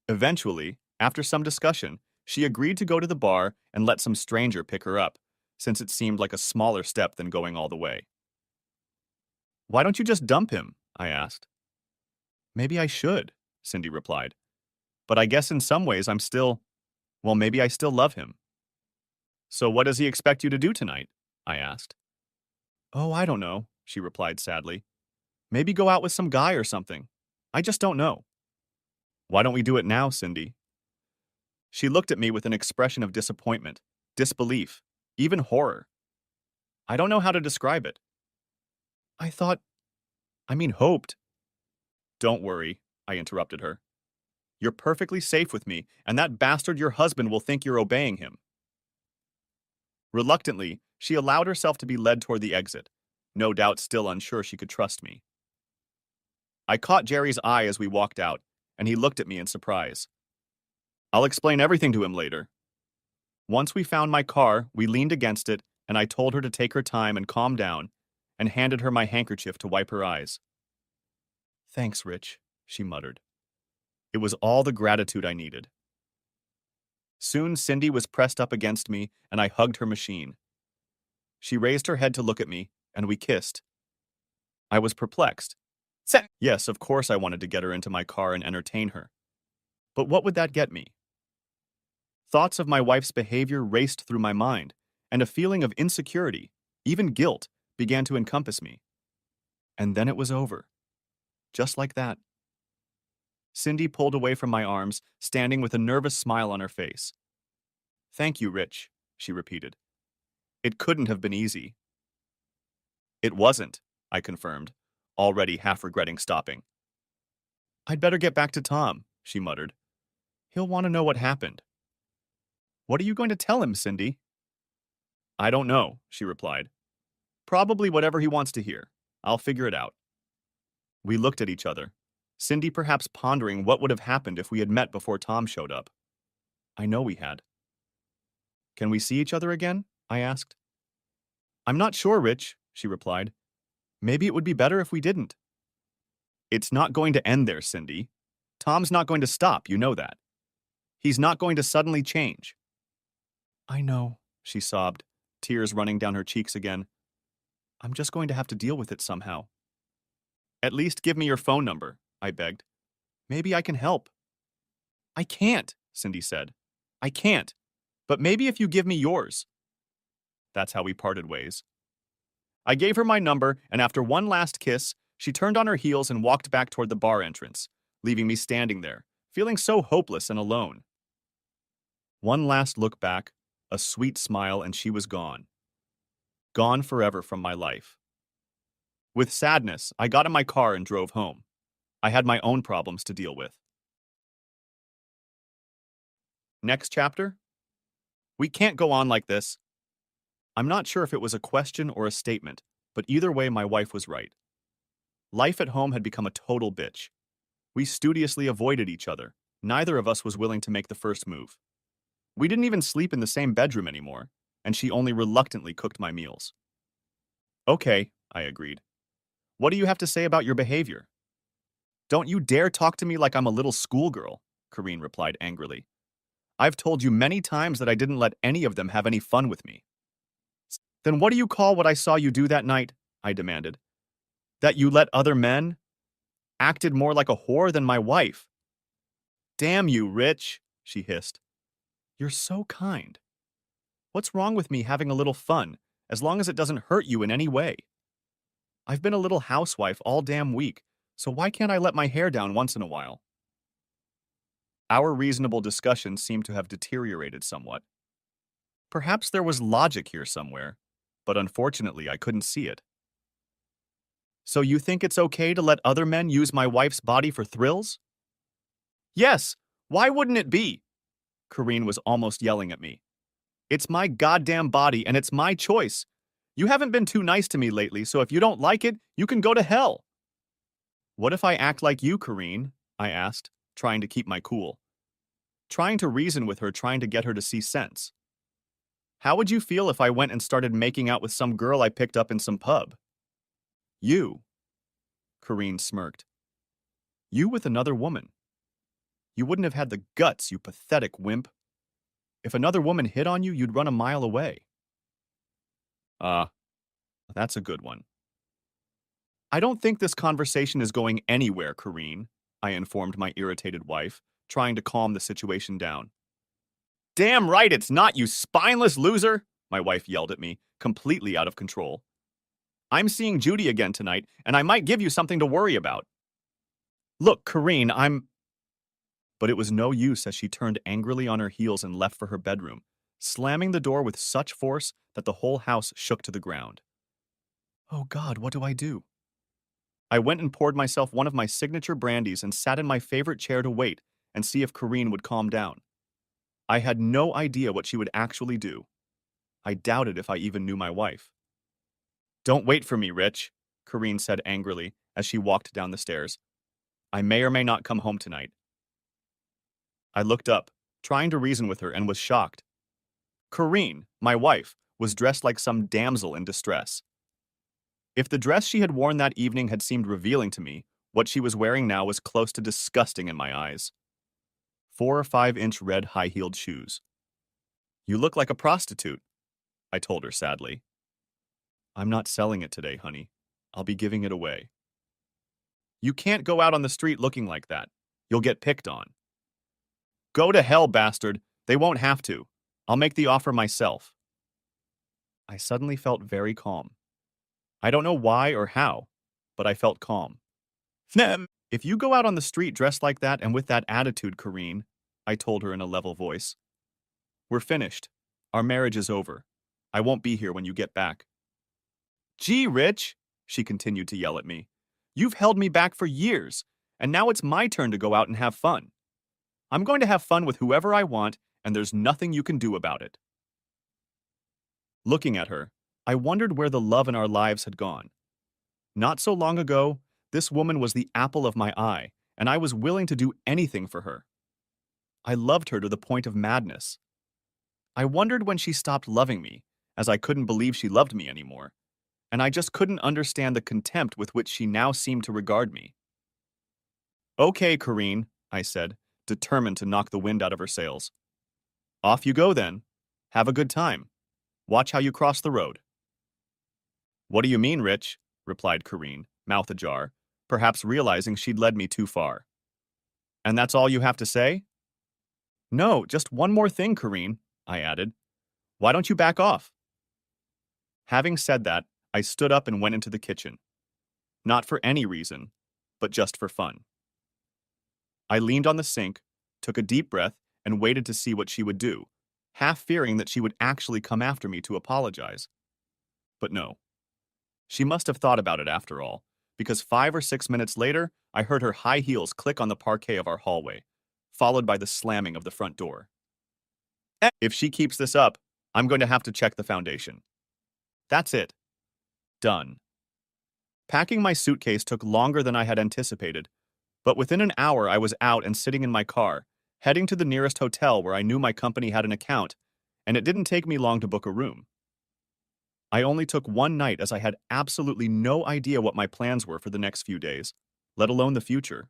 Eventually, after some discussion, she agreed to go to the bar and let some stranger pick her up, since it seemed like a smaller step than going all the way. Why don't you just dump him? I asked. Maybe I should, Cindy replied. But I guess in some ways maybe I still love him. So what does he expect you to do tonight? I asked. Oh, I don't know, she replied sadly. Maybe go out with some guy or something. I just don't know. Why don't we do it now, Cindy? She looked at me with an expression of disappointment, disbelief, even horror. I don't know how to describe it. Hoped. Don't worry, I interrupted her. You're perfectly safe with me, and that bastard your husband will think you're obeying him. Reluctantly, she allowed herself to be led toward the exit, no doubt still unsure she could trust me. I caught Jerry's eye as we walked out, and he looked at me in surprise. I'll explain everything to him later. Once we found my car, we leaned against it, and I told her to take her time and calm down, and handed her my handkerchief to wipe her eyes. Thanks, Rich, she muttered. It was all the gratitude I needed. Soon Cindy was pressed up against me, and I hugged her machine. She raised her head to look at me, and we kissed. I was perplexed. Yes, of course I wanted to get her into my car and entertain her. But what would that get me? Thoughts of my wife's behavior raced through my mind, and a feeling of insecurity, even guilt, began to encompass me. And then it was over. Just like that. Cindy pulled away from my arms, standing with a nervous smile on her face. Thank you, Rich, she repeated. It couldn't have been easy. It wasn't, I confirmed, already half regretting stopping. I'd better get back to Tom, she muttered. He'll want to know what happened. What are you going to tell him, Cindy? I don't know, she replied. Probably whatever he wants to hear. I'll figure it out. We looked at each other, Cindy perhaps pondering what would have happened if we had met before Tom showed up. I know we had. Can we see each other again? I asked. I'm not sure, Rich, she replied. Maybe it would be better if we didn't. It's not going to end there, Cindy. Tom's not going to stop, you know that. He's not going to suddenly change. I know, she sobbed, tears running down her cheeks again. I'm just going to have to deal with it somehow. At least give me your phone number, I begged. Maybe I can help. I can't, Cindy said. I can't. But maybe if you give me yours. That's how we parted ways. I gave her my number, and after one last kiss, she turned on her heels and walked back toward the bar entrance, leaving me standing there, feeling so hopeless and alone. One last look back, a sweet smile, and she was gone. Gone forever from my life. With sadness, I got in my car and drove home. I had my own problems to deal with. Next chapter? We can't go on like this. I'm not sure if it was a question or a statement, but either way, my wife was right. Life at home had become a total bitch. We studiously avoided each other. Neither of us was willing to make the first move. We didn't even sleep in the same bedroom anymore, and she only reluctantly cooked my meals. Okay, I agreed. What do you have to say about your behavior? Don't you dare talk to me like I'm a little schoolgirl, Corrine replied angrily. I've told you many times that I didn't let any of them have any fun with me. Then what do you call what I saw you do that night? I demanded. That you let other men? Acted more like a whore than my wife. Damn you, Rich, she hissed. You're so kind. What's wrong with me having a little fun, as long as it doesn't hurt you in any way? I've been a little housewife all damn week, so why can't I let my hair down once in a while? Our reasonable discussion seemed to have deteriorated somewhat. Perhaps there was logic here somewhere, but unfortunately I couldn't see it. So you think it's okay to let other men use my wife's body for thrills? Yes, why wouldn't it be? Corrine was almost yelling at me. It's my goddamn body and it's my choice. You haven't been too nice to me lately, so if you don't like it, you can go to hell. What if I act like you, Corrine? I asked, trying to keep my cool. Trying to reason with her, trying to get her to see sense. How would you feel if I went and started making out with some girl I picked up in some pub? You, Corrine smirked. You with another woman. You wouldn't have had the guts, you pathetic wimp. If another woman hit on you, you'd run a mile away. Ah, that's a good one. I don't think this conversation is going anywhere, Corrine, I informed my irritated wife, trying to calm the situation down. Damn right it's not, you spineless loser, my wife yelled at me, completely out of control. I'm seeing Judy again tonight, and I might give you something to worry about. Look, Corrine, But it was no use as she turned angrily on her heels and left for her bedroom, slamming the door with such force that the whole house shook to the ground. Oh God, what do I do? I went and poured myself one of my signature brandies and sat in my favorite chair to wait and see if Corrine would calm down. I had no idea what she would actually do. I doubted if I even knew my wife. Don't wait for me, Rich, Corrine said angrily as she walked down the stairs. I may or may not come home tonight. I looked up, trying to reason with her, and was shocked. Corrine, my wife, was dressed like some damsel in distress. If the dress she had worn that evening had seemed revealing to me, what she was wearing now was close to disgusting in my eyes. 4 or 5-inch red high-heeled shoes. You look like a prostitute, I told her sadly. I'm not selling it today, honey. I'll be giving it away. You can't go out on the street looking like that. You'll get picked on. Go to hell, bastard. They won't have to. I'll make the offer myself. I suddenly felt very calm. I don't know why or how, but I felt calm. If you go out on the street dressed like that and with that attitude, Corrine, I told her in a level voice, we're finished. Our marriage is over. I won't be here when you get back. Gee, Rich, she continued to yell at me. You've held me back for years, and now it's my turn to go out and have fun. I'm going to have fun with whoever I want, and there's nothing you can do about it. Looking at her, I wondered where the love in our lives had gone. Not so long ago, this woman was the apple of my eye, and I was willing to do anything for her. I loved her to the point of madness. I wondered when she stopped loving me, as I couldn't believe she loved me anymore, and I just couldn't understand the contempt with which she now seemed to regard me. Okay, Corrine, I said, determined to knock the wind out of her sails. Off you go then. Have a good time. Watch how you cross the road. What do you mean, Rich? Replied Corrine, mouth ajar, perhaps realizing she'd led me too far. And that's all you have to say? No, just one more thing, Corrine, I added. Why don't you back off? Having said that, I stood up and went into the kitchen. Not for any reason, but just for fun. I leaned on the sink, took a deep breath, and waited to see what she would do, half fearing that she would actually come after me to apologize. But no. She must have thought about it after all, because 5 or 6 minutes later, I heard her high heels click on the parquet of our hallway, followed by the slamming of the front door. If she keeps this up, I'm going to have to check the foundation. That's it. Done. Packing my suitcase took longer than I had anticipated, but within an hour I was out and sitting in my car, heading to the nearest hotel where I knew my company had an account, and it didn't take me long to book a room. I only took one night as I had absolutely no idea what my plans were for the next few days, let alone the future.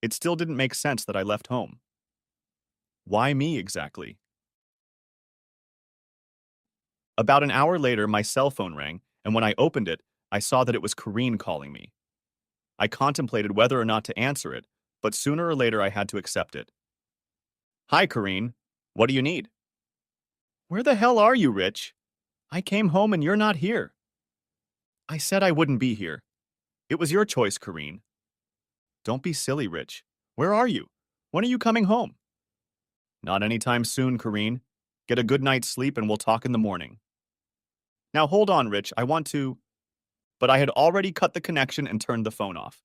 It still didn't make sense that I left home. Why me exactly? About an hour later, my cell phone rang, and when I opened it, I saw that it was Kareen calling me. I contemplated whether or not to answer it, but sooner or later I had to accept it. Hi, Kareen. What do you need? Where the hell are you, Rich? I came home and you're not here. I said I wouldn't be here. It was your choice, Kareen. Don't be silly, Rich. Where are you? When are you coming home? Not anytime soon, Kareen. Get a good night's sleep and we'll talk in the morning. Now hold on, Rich. I want to. But I had already cut the connection and turned the phone off.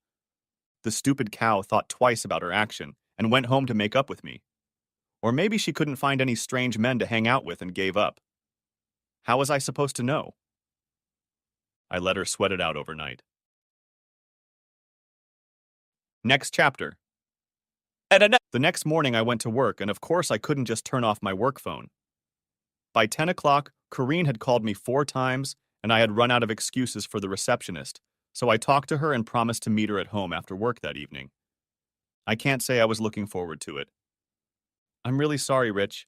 The stupid cow thought twice about her action and went home to make up with me. Or maybe she couldn't find any strange men to hang out with and gave up. How was I supposed to know? I let her sweat it out overnight. Next chapter. The next morning I went to work, and of course I couldn't just turn off my work phone. By 10 o'clock, Kareen had called me 4 times, and I had run out of excuses for the receptionist, so I talked to her and promised to meet her at home after work that evening. I can't say I was looking forward to it. I'm really sorry, Rich.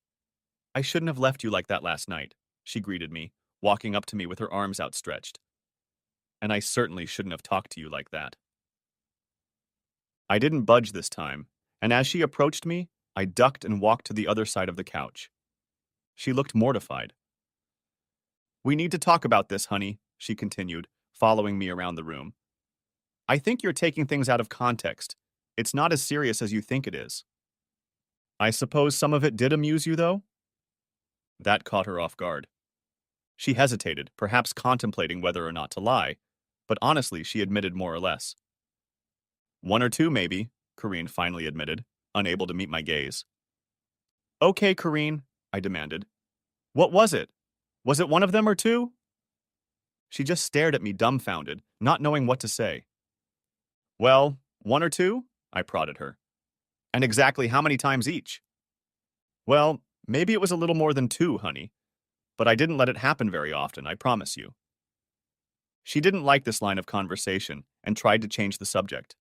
I shouldn't have left you like that last night, she greeted me, walking up to me with her arms outstretched. And I certainly shouldn't have talked to you like that. I didn't budge this time, and as she approached me, I ducked and walked to the other side of the couch. She looked mortified. We need to talk about this, honey, she continued, following me around the room. I think you're taking things out of context. It's not as serious as you think it is. I suppose some of it did amuse you, though? That caught her off guard. She hesitated, perhaps contemplating whether or not to lie, but honestly, she admitted more or less. 1 or 2, maybe, Kareen finally admitted, unable to meet my gaze. Okay, Kareen, I demanded. What was it? Was it one of them or 2? She just stared at me dumbfounded, not knowing what to say. Well, 1 or 2? I prodded her. And exactly how many times each? Well, maybe it was a little more than 2, honey, but I didn't let it happen very often, I promise you. She didn't like this line of conversation and tried to change the subject.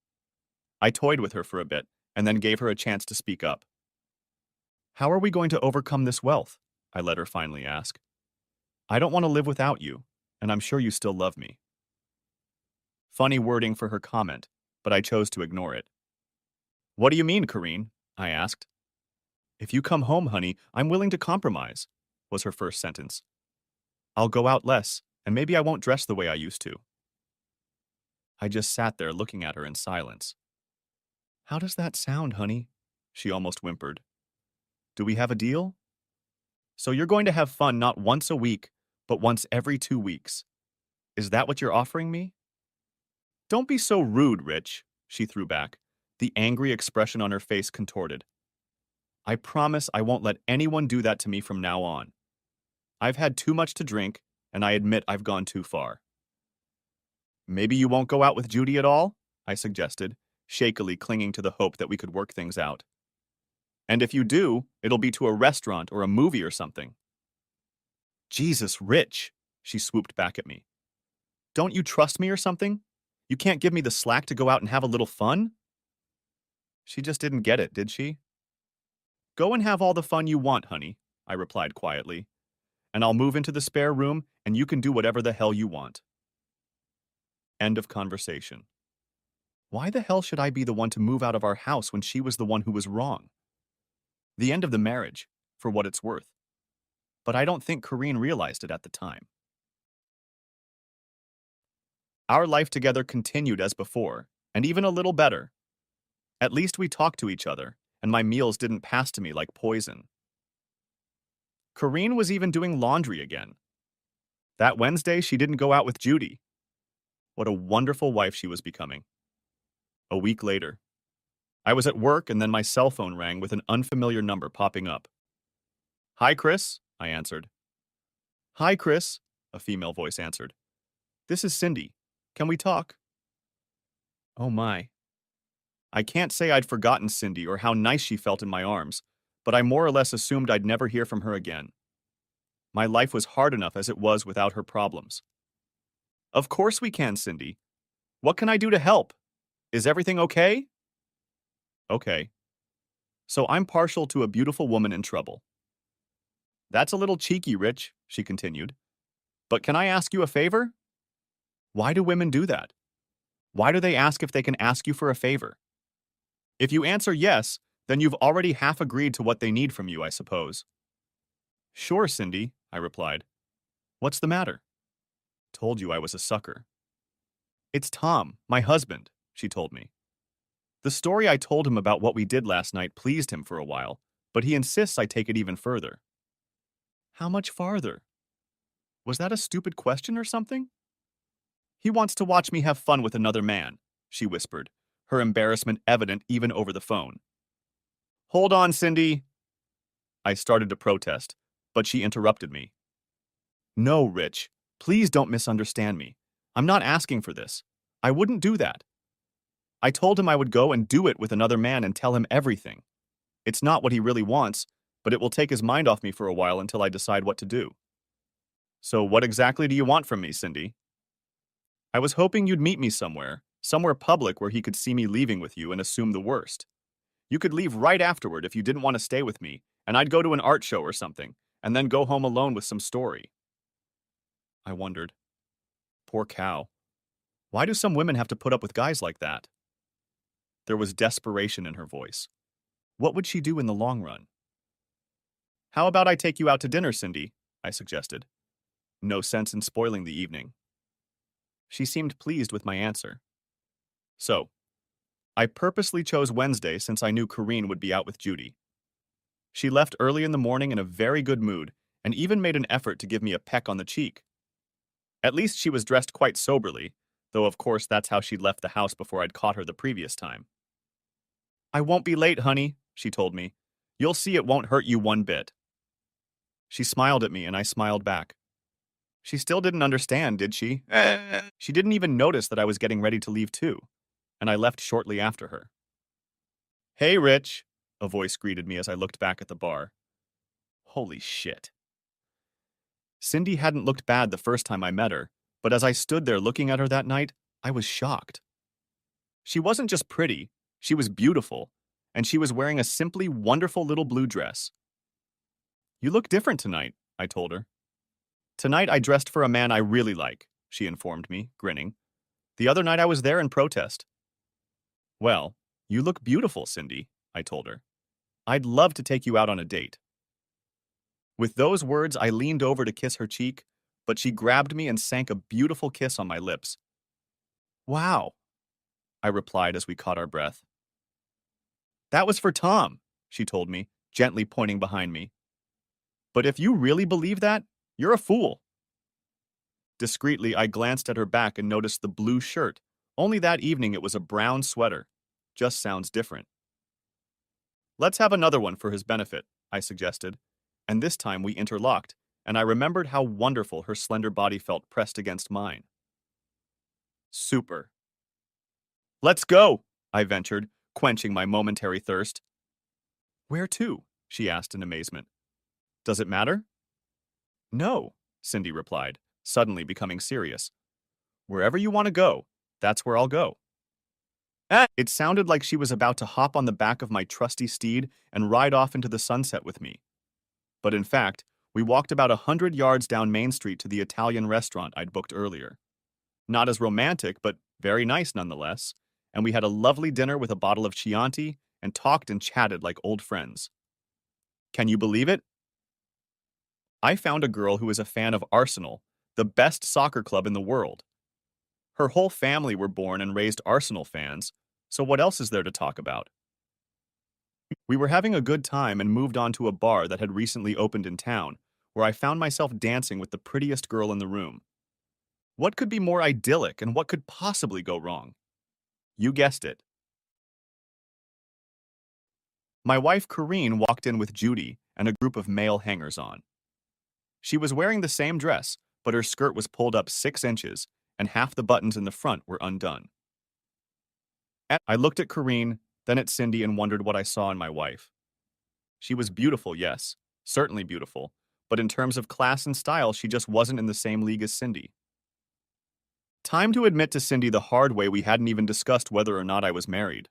I toyed with her for a bit and then gave her a chance to speak up. How are we going to overcome this wealth? I let her finally ask. I don't want to live without you, and I'm sure you still love me. Funny wording for her comment, but I chose to ignore it. What do you mean, Kareen? I asked. If you come home, honey, I'm willing to compromise, was her first sentence. I'll go out less, and maybe I won't dress the way I used to. I just sat there looking at her in silence. How does that sound, honey? She almost whimpered. Do we have a deal? So you're going to have fun not once a week, but once every 2 weeks. Is that what you're offering me? Don't be so rude, Rich, she threw back, the angry expression on her face contorted. I promise I won't let anyone do that to me from now on. I've had too much to drink, and I admit I've gone too far. Maybe you won't go out with Judy at all? I suggested, shakily clinging to the hope that we could work things out. And if you do, it'll be to a restaurant or a movie or something. Jesus, Rich, she swooped back at me. Don't you trust me or something? You can't give me the slack to go out and have a little fun? She just didn't get it, did she? Go and have all the fun you want, honey, I replied quietly. And I'll move into the spare room and you can do whatever the hell you want. End of conversation. Why the hell should I be the one to move out of our house when she was the one who was wrong? The end of the marriage, for what it's worth. But I don't think Kareen realized it at the time. Our life together continued as before, and even a little better. At least we talked to each other, and my meals didn't pass to me like poison. Kareen was even doing laundry again. That Wednesday, she didn't go out with Judy. What a wonderful wife she was becoming. A week later, I was at work and then my cell phone rang with an unfamiliar number popping up. Hi, Chris, I answered. Hi, Chris, a female voice answered. This is Cindy. Can we talk? Oh my. I can't say I'd forgotten Cindy or how nice she felt in my arms, but I more or less assumed I'd never hear from her again. My life was hard enough as it was without her problems. Of course we can, Cindy. What can I do to help? Is everything okay? Okay. So I'm partial to a beautiful woman in trouble. That's a little cheeky, Rich, she continued. But can I ask you a favor? Why do women do that? Why do they ask if they can ask you for a favor? If you answer yes, then you've already half agreed to what they need from you, I suppose. Sure, Cindy, I replied. What's the matter? Told you I was a sucker. It's Tom, my husband, she told me. The story I told him about what we did last night pleased him for a while, but he insists I take it even further. How much farther? Was that a stupid question or something? He wants to watch me have fun with another man, she whispered, her embarrassment evident even over the phone. Hold on, Cindy. I started to protest, but she interrupted me. No, Rich, please don't misunderstand me. I'm not asking for this. I wouldn't do that. I told him I would go and do it with another man and tell him everything. It's not what he really wants, but it will take his mind off me for a while until I decide what to do. So what exactly do you want from me, Cindy? I was hoping you'd meet me somewhere public where he could see me leaving with you and assume the worst. You could leave right afterward if you didn't want to stay with me, and I'd go to an art show or something, and then go home alone with some story. I wondered. Poor cow. Why do some women have to put up with guys like that? There was desperation in her voice. What would she do in the long run? How about I take you out to dinner, Cindy? I suggested. No sense in spoiling the evening. She seemed pleased with my answer. So, I purposely chose Wednesday since I knew Corrine would be out with Judy. She left early in the morning in a very good mood and even made an effort to give me a peck on the cheek. At least she was dressed quite soberly, though of course that's how she'd left the house before I'd caught her the previous time. I won't be late, honey, she told me. You'll see it won't hurt you one bit. She smiled at me and I smiled back. She still didn't understand, did she? She didn't even notice that I was getting ready to leave too, and I left shortly after her. Hey, Rich, a voice greeted me as I looked back at the bar. Holy shit. Cindy hadn't looked bad the first time I met her, but as I stood there looking at her that night, I was shocked. She wasn't just pretty, she was beautiful, and she was wearing a simply wonderful little blue dress. You look different tonight, I told her. Tonight I dressed for a man I really like, she informed me, grinning. The other night I was there in protest. Well, you look beautiful, Cindy, I told her. I'd love to take you out on a date. With those words, I leaned over to kiss her cheek, but she grabbed me and sank a beautiful kiss on my lips. Wow, I replied as we caught our breath. That was for Tom, she told me, gently pointing behind me. But if you really believe that, you're a fool. Discreetly, I glanced at her back and noticed the blue shirt. Only that evening it was a brown sweater. Just sounds different. Let's have another one for his benefit, I suggested, and this time we interlocked, and I remembered how wonderful her slender body felt pressed against mine. Super. Let's go, I ventured, quenching my momentary thirst. Where to? She asked in amazement. Does it matter? No, Cindy replied, suddenly becoming serious. Wherever you want to go, that's where I'll go. It sounded like she was about to hop on the back of my trusty steed and ride off into the sunset with me. But in fact, we walked about 100 yards down Main Street to the Italian restaurant I'd booked earlier. Not as romantic, but very nice nonetheless, and we had a lovely dinner with a bottle of Chianti and talked and chatted like old friends. Can you believe it? I found a girl who is a fan of Arsenal, the best soccer club in the world. Her whole family were born and raised Arsenal fans, so what else is there to talk about? We were having a good time and moved on to a bar that had recently opened in town, where I found myself dancing with the prettiest girl in the room. What could be more idyllic and what could possibly go wrong? You guessed it. My wife Corrine walked in with Judy and a group of male hangers-on. She was wearing the same dress, but her skirt was pulled up 6 inches, and half the buttons in the front were undone. I looked at Corrine, then at Cindy and wondered what I saw in my wife. She was beautiful, yes, certainly beautiful, but in terms of class and style, she just wasn't in the same league as Cindy. Time to admit to Cindy the hard way we hadn't even discussed whether or not I was married.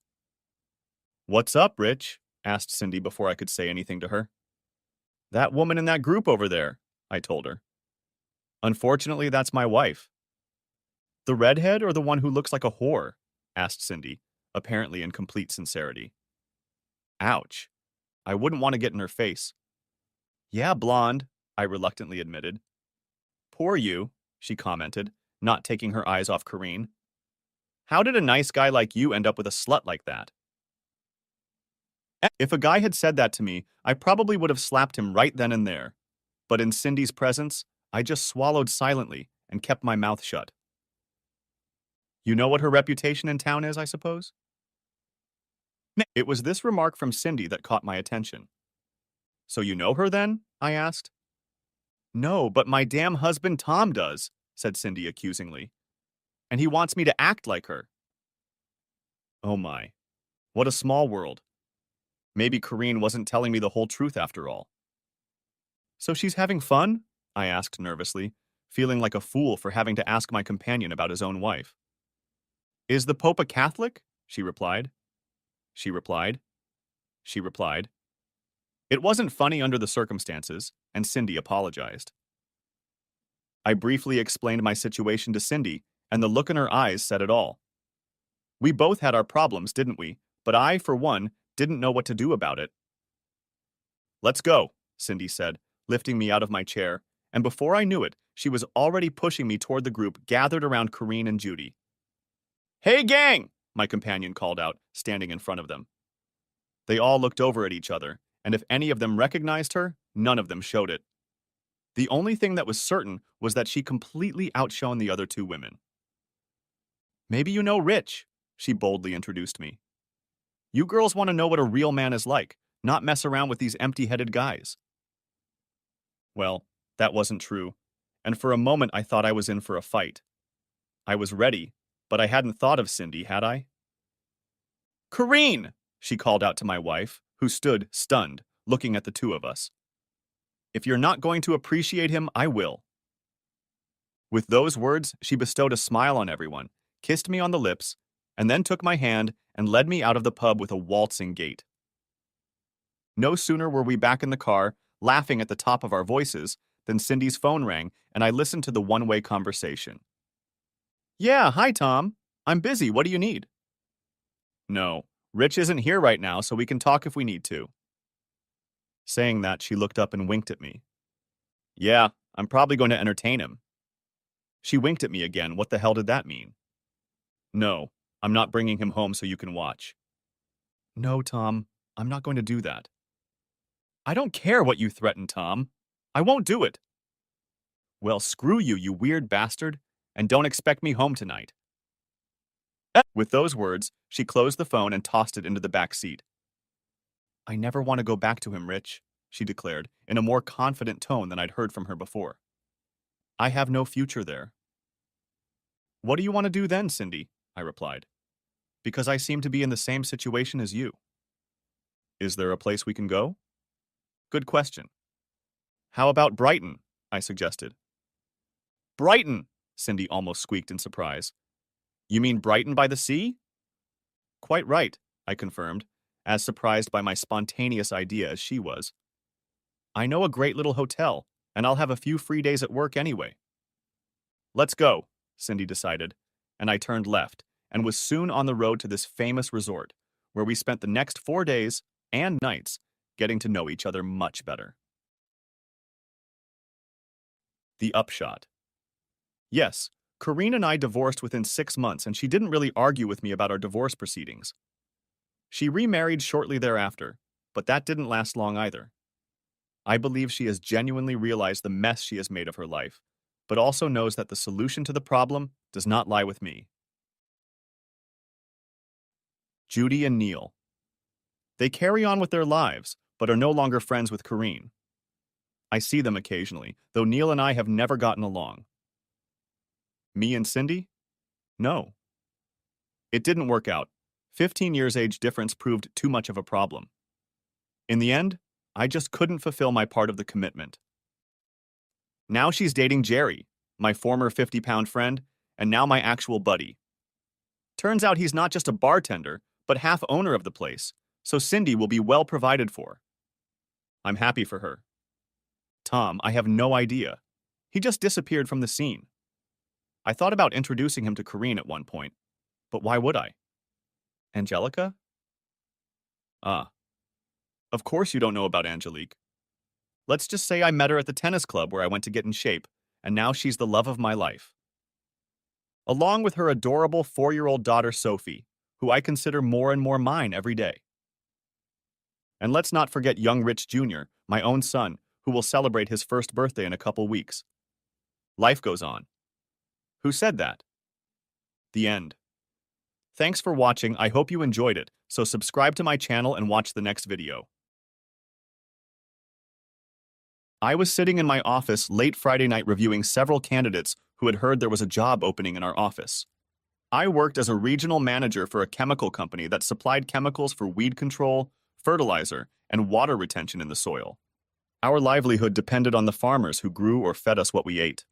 What's up, Rich? Asked Cindy before I could say anything to her. That woman in that group over there, I told her. Unfortunately, that's my wife. The redhead or the one who looks like a whore? Asked Cindy, apparently in complete sincerity. Ouch. I wouldn't want to get in her face. Yeah, blonde, I reluctantly admitted. Poor you, she commented, not taking her eyes off Corrine. How did a nice guy like you end up with a slut like that? If a guy had said that to me, I probably would have slapped him right then and there. But in Cindy's presence, I just swallowed silently and kept my mouth shut. You know what her reputation in town is, I suppose? It was this remark from Cindy that caught my attention. So you know her then? I asked. No, but my damn husband Tom does, said Cindy accusingly. And he wants me to act like her. Oh my. What a small world. Maybe Corrine wasn't telling me the whole truth after all. So she's having fun? I asked nervously, feeling like a fool for having to ask my companion about his own wife. Is the Pope a Catholic? She replied. She replied. She replied. It wasn't funny under the circumstances, and Cindy apologized. I briefly explained my situation to Cindy, and the look in her eyes said it all. We both had our problems, didn't we? But I, for one, didn't know what to do about it. Let's go, Cindy said, lifting me out of my chair, and before I knew it, she was already pushing me toward the group gathered around Corrine and Judy. Hey, gang! My companion called out, standing in front of them. They all looked over at each other, and if any of them recognized her, none of them showed it. The only thing that was certain was that she completely outshone the other two women. Maybe you know Rich, she boldly introduced me. You girls want to know what a real man is like, not mess around with these empty-headed guys. Well, that wasn't true, and for a moment I thought I was in for a fight. I was ready, but I hadn't thought of Cindy, had I? Corrine! She called out to my wife, who stood, stunned, looking at the two of us. If you're not going to appreciate him, I will. With those words, she bestowed a smile on everyone, kissed me on the lips, and then took my hand and led me out of the pub with a waltzing gait. No sooner were we back in the car, laughing at the top of our voices, than Cindy's phone rang and I listened to the one-way conversation. Yeah, hi, Tom. I'm busy. What do you need? No, Rich isn't here right now, so we can talk if we need to. Saying that, she looked up and winked at me. Yeah, I'm probably going to entertain him. She winked at me again. What the hell did that mean? No, I'm not bringing him home so you can watch. No, Tom, I'm not going to do that. I don't care what you threaten, Tom. I won't do it. Well, screw you, you weird bastard, and don't expect me home tonight. With those words, she closed the phone and tossed it into the back seat. I never want to go back to him, Rich, she declared, in a more confident tone than I'd heard from her before. I have no future there. What do you want to do then, Cindy? I replied. Because I seem to be in the same situation as you. Is there a place we can go? Good question. How about Brighton? I suggested. Brighton, Cindy almost squeaked in surprise. You mean Brighton by the sea? Quite right, I confirmed, as surprised by my spontaneous idea as she was. I know a great little hotel, and I'll have a few free days at work anyway. Let's go, Cindy decided, and I turned left and was soon on the road to this famous resort, where we spent the next 4 days and nights getting to know each other much better. The upshot. Yes, Corrine and I divorced within 6 months, and she didn't really argue with me about our divorce proceedings. She remarried shortly thereafter, but that didn't last long either. I believe she has genuinely realized the mess she has made of her life, but also knows that the solution to the problem does not lie with me. Judy and Neil. They carry on with their lives, but are no longer friends with Corrine. I see them occasionally, though Neil and I have never gotten along. Me and Cindy? No. It didn't work out. 15 years age difference proved too much of a problem. In the end, I just couldn't fulfill my part of the commitment. Now she's dating Jerry, my former 50-pound friend, and now my actual buddy. Turns out he's not just a bartender, but half owner of the place, so Cindy will be well provided for. I'm happy for her. Tom, I have no idea. He just disappeared from the scene. I thought about introducing him to Corrine at one point, but why would I? Angelica? Ah, of course you don't know about Angelique. Let's just say I met her at the tennis club where I went to get in shape, and now she's the love of my life. Along with her adorable 4-year-old daughter Sophie, who I consider more and more mine every day. And let's not forget young Rich Jr., my own son, who will celebrate his first birthday in a couple weeks. Life goes on. Who said that? The end. Thanks for watching. I hope you enjoyed it, so subscribe to my channel and watch the next video. I was sitting in my office late Friday night reviewing several candidates who had heard there was a job opening in our office. I worked as a regional manager for a chemical company that supplied chemicals for weed control, fertilizer, and water retention in the soil. Our livelihood depended on the farmers who grew or fed us what we ate.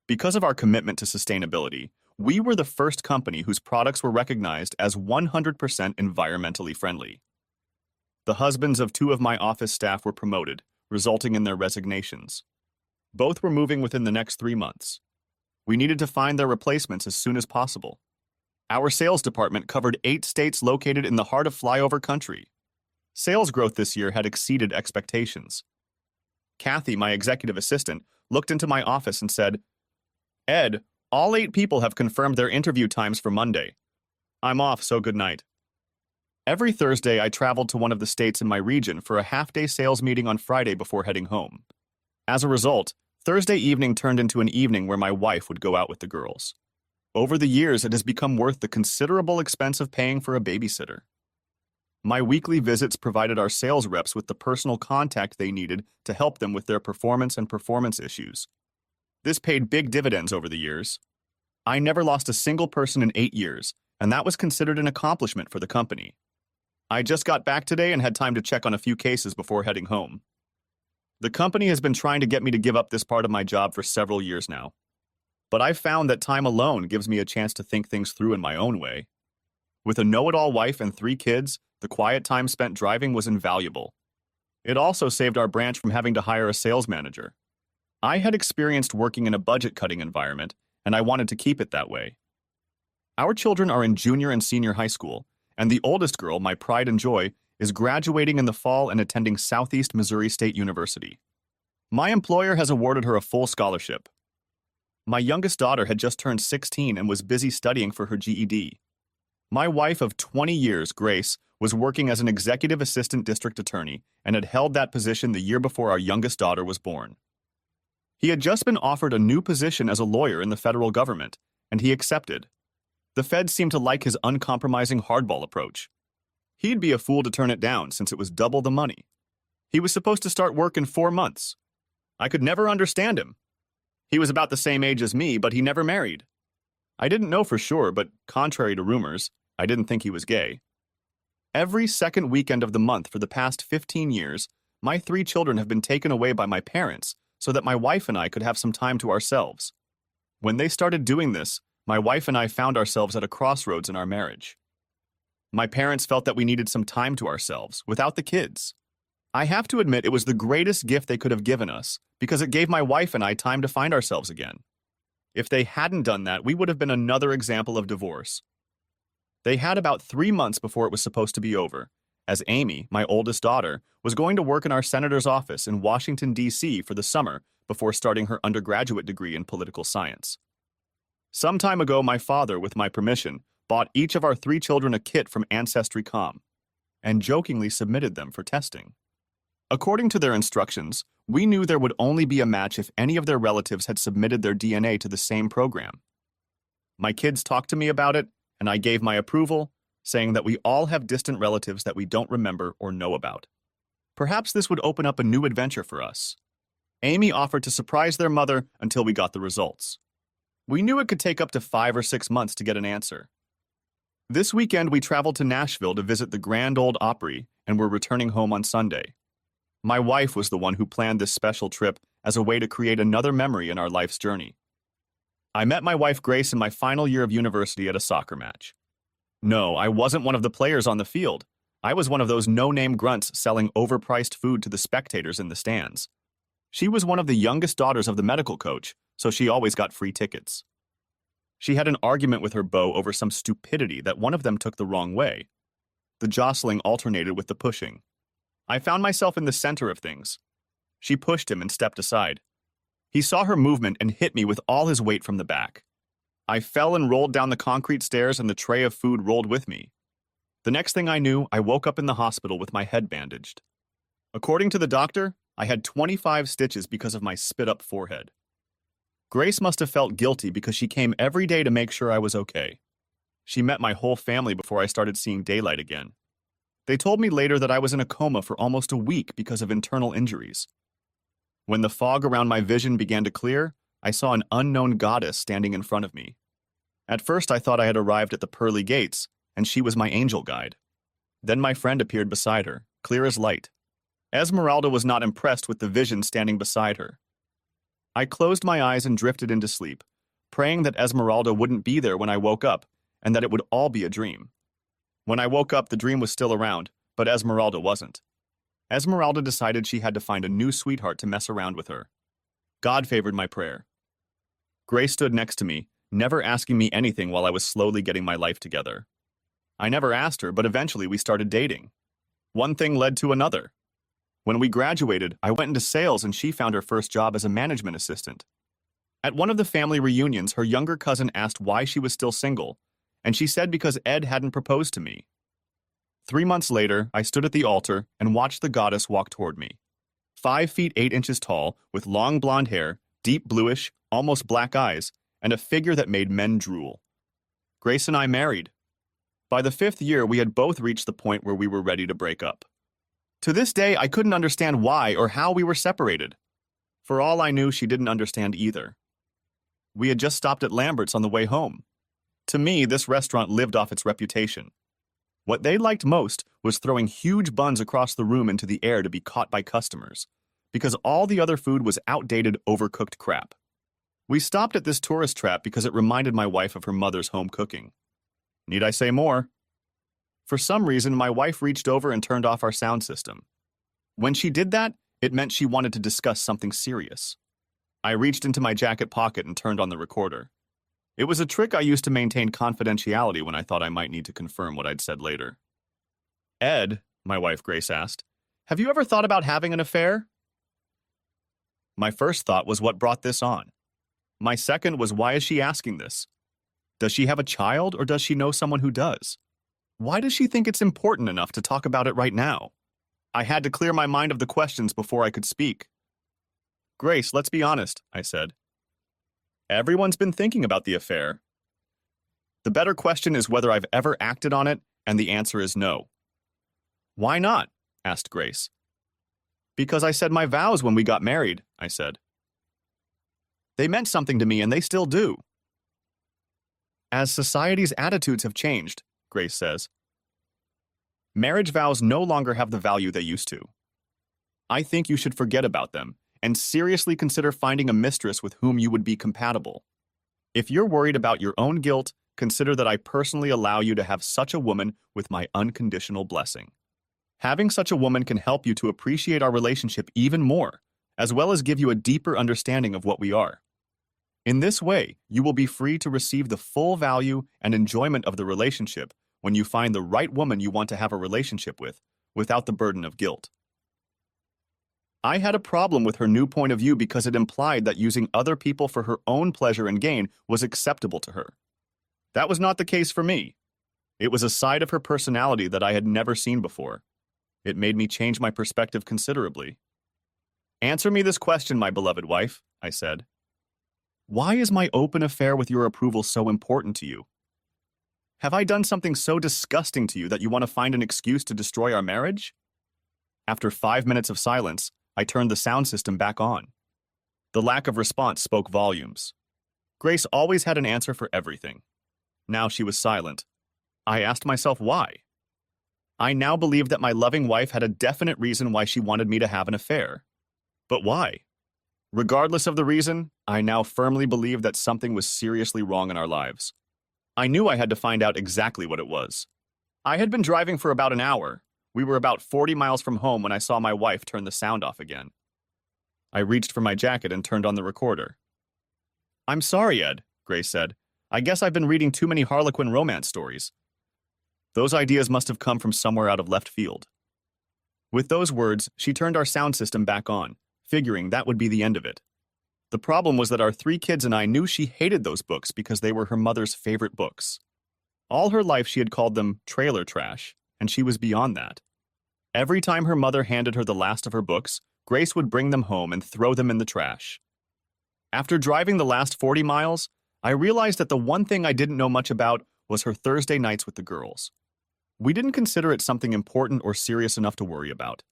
Because of our commitment to sustainability, we were the first company whose products were recognized as 100% environmentally friendly. The husbands of 2 of my office staff were promoted, resulting in their resignations. Both were moving within the next 3 months. We needed to find their replacements as soon as possible. Our sales department covered 8 states located in the heart of flyover country. Sales growth this year had exceeded expectations. Kathy, my executive assistant, looked into my office and said, "Ed, all 8 people have confirmed their interview times for Monday. I'm off, so good night." Every Thursday, I traveled to one of the states in my region for a half-day sales meeting on Friday before heading home. As a result, Thursday evening turned into an evening where my wife would go out with the girls. Over the years, it has become worth the considerable expense of paying for a babysitter. My weekly visits provided our sales reps with the personal contact they needed to help them with their performance and performance issues. This paid big dividends over the years. I never lost a single person in 8 years, and that was considered an accomplishment for the company. I just got back today and had time to check on a few cases before heading home. The company has been trying to get me to give up this part of my job for several years now. But I've found that time alone gives me a chance to think things through in my own way. With a know-it-all wife and 3 kids, the quiet time spent driving was invaluable. It also saved our branch from having to hire a sales manager. I had experienced working in a budget-cutting environment, and I wanted to keep it that way. Our children are in junior and senior high school, and the oldest girl, my pride and joy, is graduating in the fall and attending Southeast Missouri State University. My employer has awarded her a full scholarship. My youngest daughter had just turned 16 and was busy studying for her GED. My wife of 20 years, Grace, was working as an executive assistant district attorney and had held that position the year before our youngest daughter was born. He had just been offered a new position as a lawyer in the federal government, and he accepted. The feds seemed to like his uncompromising hardball approach. He'd be a fool to turn it down since it was double the money. He was supposed to start work in 4 months. I could never understand him. He was about the same age as me, but he never married. I didn't know for sure, but contrary to rumors, I didn't think he was gay. Every second weekend of the month for the past 15 years, my 3 children have been taken away by my parents so that my wife and I could have some time to ourselves. When they started doing this, my wife and I found ourselves at a crossroads in our marriage. My parents felt that we needed some time to ourselves, without the kids. I have to admit it was the greatest gift they could have given us, because it gave my wife and I time to find ourselves again. If they hadn't done that, we would have been another example of divorce. They had about 3 months before it was supposed to be over, as Amy, my oldest daughter, was going to work in our senator's office in Washington, D.C. for the summer before starting her undergraduate degree in political science. Some time ago, my father, with my permission, bought each of our 3 children a kit from Ancestry.com and jokingly submitted them for testing. According to their instructions, we knew there would only be a match if any of their relatives had submitted their DNA to the same program. My kids talked to me about it, and I gave my approval, saying that we all have distant relatives that we don't remember or know about. Perhaps this would open up a new adventure for us. Amy offered to surprise their mother until we got the results. We knew it could take up to 5 or 6 months to get an answer. This weekend, we traveled to Nashville to visit the Grand Ole Opry and were returning home on Sunday. My wife was the one who planned this special trip as a way to create another memory in our life's journey. I met my wife Grace in my final year of university at a soccer match. No, I wasn't one of the players on the field. I was one of those no-name grunts selling overpriced food to the spectators in the stands. She was one of the youngest daughters of the medical coach, so she always got free tickets. She had an argument with her beau over some stupidity that one of them took the wrong way. The jostling alternated with the pushing. I found myself in the center of things. She pushed him and stepped aside. He saw her movement and hit me with all his weight from the back. I fell and rolled down the concrete stairs, and the tray of food rolled with me. The next thing I knew, I woke up in the hospital with my head bandaged. According to the doctor, I had 25 stitches because of my spit-up forehead. Grace must have felt guilty because she came every day to make sure I was okay. She met my whole family before I started seeing daylight again. They told me later that I was in a coma for almost a week because of internal injuries. When the fog around my vision began to clear, I saw an unknown goddess standing in front of me. At first, I thought I had arrived at the pearly gates, and she was my angel guide. Then my friend appeared beside her, clear as light. Esmeralda was not impressed with the vision standing beside her. I closed my eyes and drifted into sleep, praying that Esmeralda wouldn't be there when I woke up, and that it would all be a dream. When I woke up, the dream was still around, but Esmeralda wasn't. Esmeralda decided she had to find a new sweetheart to mess around with her. God favored my prayer. Grace stood next to me, never asking me anything while I was slowly getting my life together. I never asked her, but eventually we started dating. One thing led to another. When we graduated, I went into sales and she found her first job as a management assistant. At one of the family reunions, her younger cousin asked why she was still single, and she said because Ed hadn't proposed to me. 3 months later, I stood at the altar and watched the goddess walk toward me. 5 feet 8 inches tall, with long blonde hair, deep bluish, almost black eyes, and a figure that made men drool. Grace and I married. By the 5th year, we had both reached the point where we were ready to break up. To this day, I couldn't understand why or how we were separated. For all I knew, she didn't understand either. We had just stopped at Lambert's on the way home. To me, this restaurant lived off its reputation. What they liked most was throwing huge buns across the room into the air to be caught by customers, because all the other food was outdated, overcooked crap. We stopped at this tourist trap because it reminded my wife of her mother's home cooking. Need I say more? For some reason, my wife reached over and turned off our sound system. When she did that, it meant she wanted to discuss something serious. I reached into my jacket pocket and turned on the recorder. It was a trick I used to maintain confidentiality when I thought I might need to confirm what I'd said later. Ed, my wife Grace asked, have you ever thought about having an affair? My first thought was what brought this on. My second was why is she asking this? Does she have a child or does she know someone who does? Why does she think it's important enough to talk about it right now? I had to clear my mind of the questions before I could speak. Grace, let's be honest, I said. Everyone's been thinking about the affair. The better question is whether I've ever acted on it, and the answer is no. Why not? Asked Grace. Because I said my vows when we got married, I said. They meant something to me, and they still do. As society's attitudes have changed, Grace says, marriage vows no longer have the value they used to. I think you should forget about them and seriously consider finding a mistress with whom you would be compatible. If you're worried about your own guilt, consider that I personally allow you to have such a woman with my unconditional blessing. Having such a woman can help you to appreciate our relationship even more, as well as give you a deeper understanding of what we are. In this way, you will be free to receive the full value and enjoyment of the relationship when you find the right woman you want to have a relationship with, without the burden of guilt. I had a problem with her new point of view because it implied that using other people for her own pleasure and gain was acceptable to her. That was not the case for me. It was a side of her personality that I had never seen before. It made me change my perspective considerably. Answer me this question, my beloved wife, I said. Why is my open affair with your approval so important to you? Have I done something so disgusting to you that you want to find an excuse to destroy our marriage? After 5 minutes of silence, I turned the sound system back on. The lack of response spoke volumes. Grace always had an answer for everything. Now she was silent. I asked myself why. I now believed that my loving wife had a definite reason why she wanted me to have an affair. But why? Regardless of the reason, I now firmly believed that something was seriously wrong in our lives. I knew I had to find out exactly what it was. I had been driving for about an hour. We were about 40 miles from home when I saw my wife turn the sound off again. I reached for my jacket and turned on the recorder. I'm sorry, Ed, Grace said. I guess I've been reading too many Harlequin romance stories. Those ideas must have come from somewhere out of left field. With those words, she turned our sound system back on, figuring that would be the end of it. The problem was that our 3 kids and I knew she hated those books because they were her mother's favorite books. All her life she had called them trailer trash, and she was beyond that. Every time her mother handed her the last of her books, Grace would bring them home and throw them in the trash. After driving the last 40 miles, I realized that the one thing I didn't know much about was her Thursday nights with the girls. We didn't consider it something important or serious enough to worry about.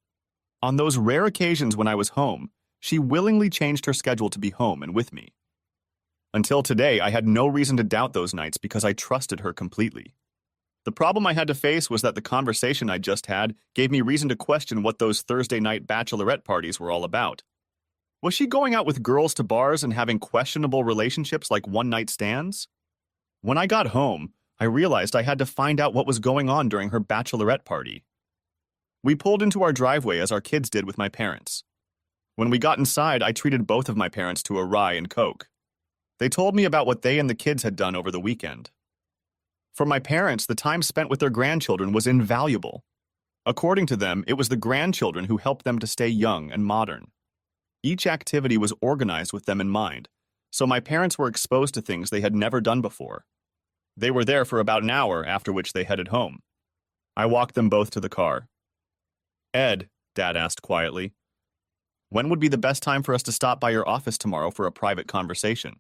On those rare occasions when I was home, she willingly changed her schedule to be home and with me. Until today, I had no reason to doubt those nights because I trusted her completely. The problem I had to face was that the conversation I just had gave me reason to question what those Thursday night bachelorette parties were all about. Was she going out with girls to bars and having questionable relationships like one-night stands? When I got home, I realized I had to find out what was going on during her bachelorette party. We pulled into our driveway as our kids did with my parents. When we got inside, I treated both of my parents to a rye and Coke. They told me about what they and the kids had done over the weekend. For my parents, the time spent with their grandchildren was invaluable. According to them, it was the grandchildren who helped them to stay young and modern. Each activity was organized with them in mind, so my parents were exposed to things they had never done before. They were there for about an hour, after which they headed home. I walked them both to the car. Ed, Dad asked quietly, when would be the best time for us to stop by your office tomorrow for a private conversation?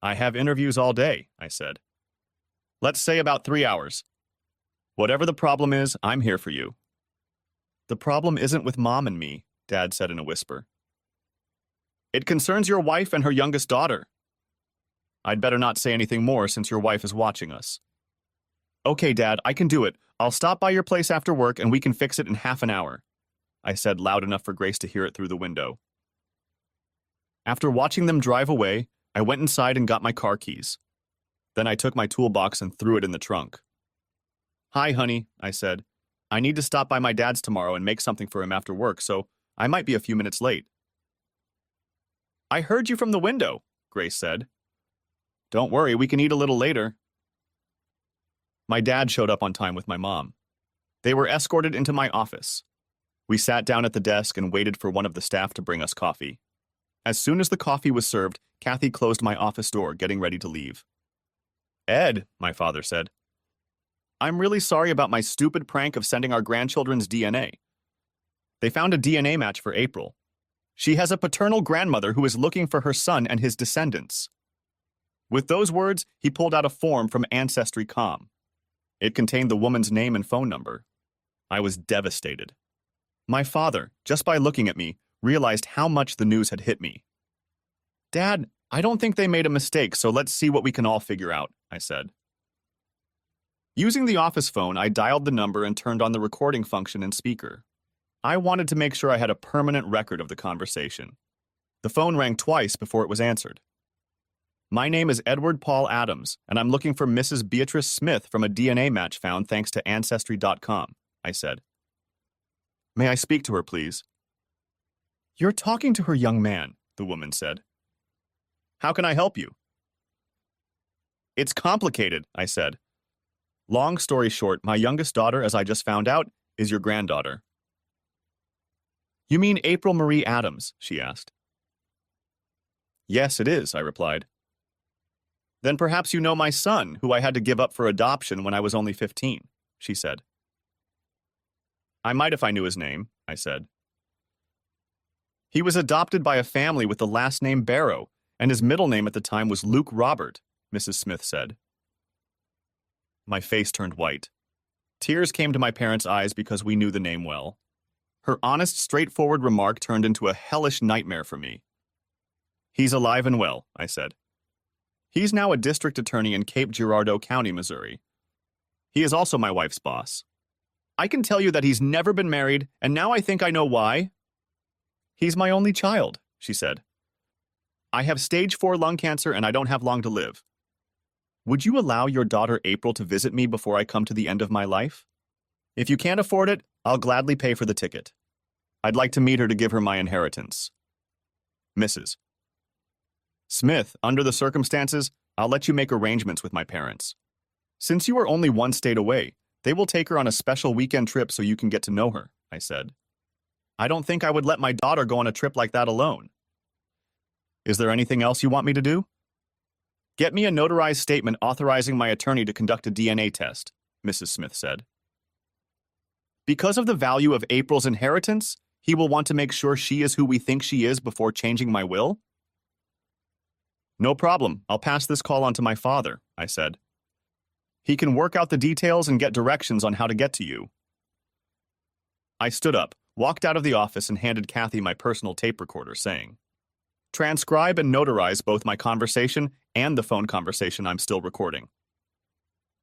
I have interviews all day, I said. Let's say about 3 hours. Whatever the problem is, I'm here for you. The problem isn't with Mom and me, Dad said in a whisper. It concerns your wife and her youngest daughter. I'd better not say anything more since your wife is watching us. Okay, Dad, I can do it. I'll stop by your place after work and we can fix it in half an hour, I said loud enough for Grace to hear it through the window. After watching them drive away, I went inside and got my car keys. Then I took my toolbox and threw it in the trunk. Hi, honey, I said. I need to stop by my dad's tomorrow and make something for him after work, so I might be a few minutes late. I heard you from the window, Grace said. Don't worry, we can eat a little later. My dad showed up on time with my mom. They were escorted into my office. We sat down at the desk and waited for one of the staff to bring us coffee. As soon as the coffee was served, Kathy closed my office door, getting ready to leave. Ed, my father said, I'm really sorry about my stupid prank of sending our grandchildren's DNA. They found a DNA match for April. She has a paternal grandmother who is looking for her son and his descendants. With those words, he pulled out a form from Ancestry.com. It contained the woman's name and phone number. I was devastated. My father, just by looking at me, realized how much the news had hit me. Dad, I don't think they made a mistake, so let's see what we can all figure out, I said. Using the office phone, I dialed the number and turned on the recording function and speaker. I wanted to make sure I had a permanent record of the conversation. The phone rang twice before it was answered. My name is Edward Paul Adams, and I'm looking for Mrs. Beatrice Smith from a DNA match found thanks to Ancestry.com, I said. May I speak to her, please? You're talking to her, young man, the woman said. How can I help you? It's complicated, I said. Long story short, my youngest daughter, as I just found out, is your granddaughter. You mean April Marie Adams? She asked. Yes, it is, I replied. Then perhaps you know my son, who I had to give up for adoption when I was only 15, she said. I might if I knew his name, I said. He was adopted by a family with the last name Barrow, and his middle name at the time was Luke Robert, Mrs. Smith said. My face turned white. Tears came to my parents' eyes because we knew the name well. Her honest, straightforward remark turned into a hellish nightmare for me. He's alive and well, I said. He's now a district attorney in Cape Girardeau County, Missouri. He is also my wife's boss. I can tell you that he's never been married, and now I think I know why. He's my only child, she said. I have stage 4 lung cancer and I don't have long to live. Would you allow your daughter April to visit me before I come to the end of my life? If you can't afford it, I'll gladly pay for the ticket. I'd like to meet her to give her my inheritance. Mrs. Smith, under the circumstances, I'll let you make arrangements with my parents. Since you are only one state away, they will take her on a special weekend trip so you can get to know her, I said. I don't think I would let my daughter go on a trip like that alone. Is there anything else you want me to do? Get me a notarized statement authorizing my attorney to conduct a DNA test, Mrs. Smith said. Because of the value of April's inheritance, he will want to make sure she is who we think she is before changing my will? No problem. I'll pass this call on to my father, I said. He can work out the details and get directions on how to get to you. I stood up, walked out of the office, and handed Kathy my personal tape recorder, saying, transcribe and notarize both my conversation and the phone conversation I'm still recording.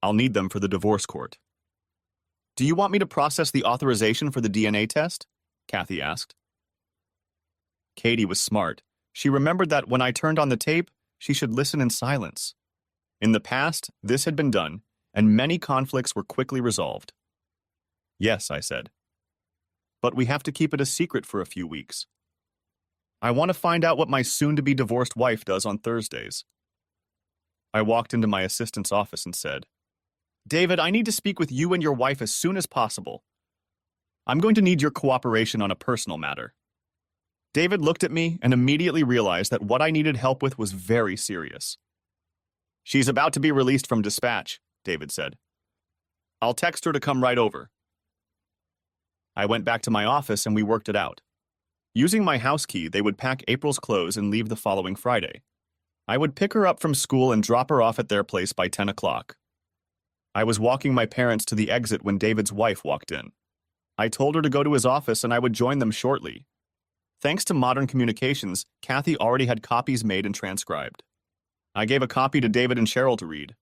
I'll need them for the divorce court. Do you want me to process the authorization for the DNA test? Kathy asked. Katie was smart. She remembered that when I turned on the tape, she should listen in silence. In the past, this had been done, and many conflicts were quickly resolved. Yes, I said. But we have to keep it a secret for a few weeks. I want to find out what my soon-to-be divorced wife does on Thursdays. I walked into my assistant's office and said, David, I need to speak with you and your wife as soon as possible. I'm going to need your cooperation on a personal matter. David looked at me and immediately realized that what I needed help with was very serious. She's about to be released from dispatch, David said. I'll text her to come right over. I went back to my office and we worked it out. Using my house key, they would pack April's clothes and leave the following Friday. I would pick her up from school and drop her off at their place by 10 o'clock. I was walking my parents to the exit when David's wife walked in. I told her to go to his office and I would join them shortly. Thanks to modern communications, Kathy already had copies made and transcribed. I gave a copy to David and Cheryl to read.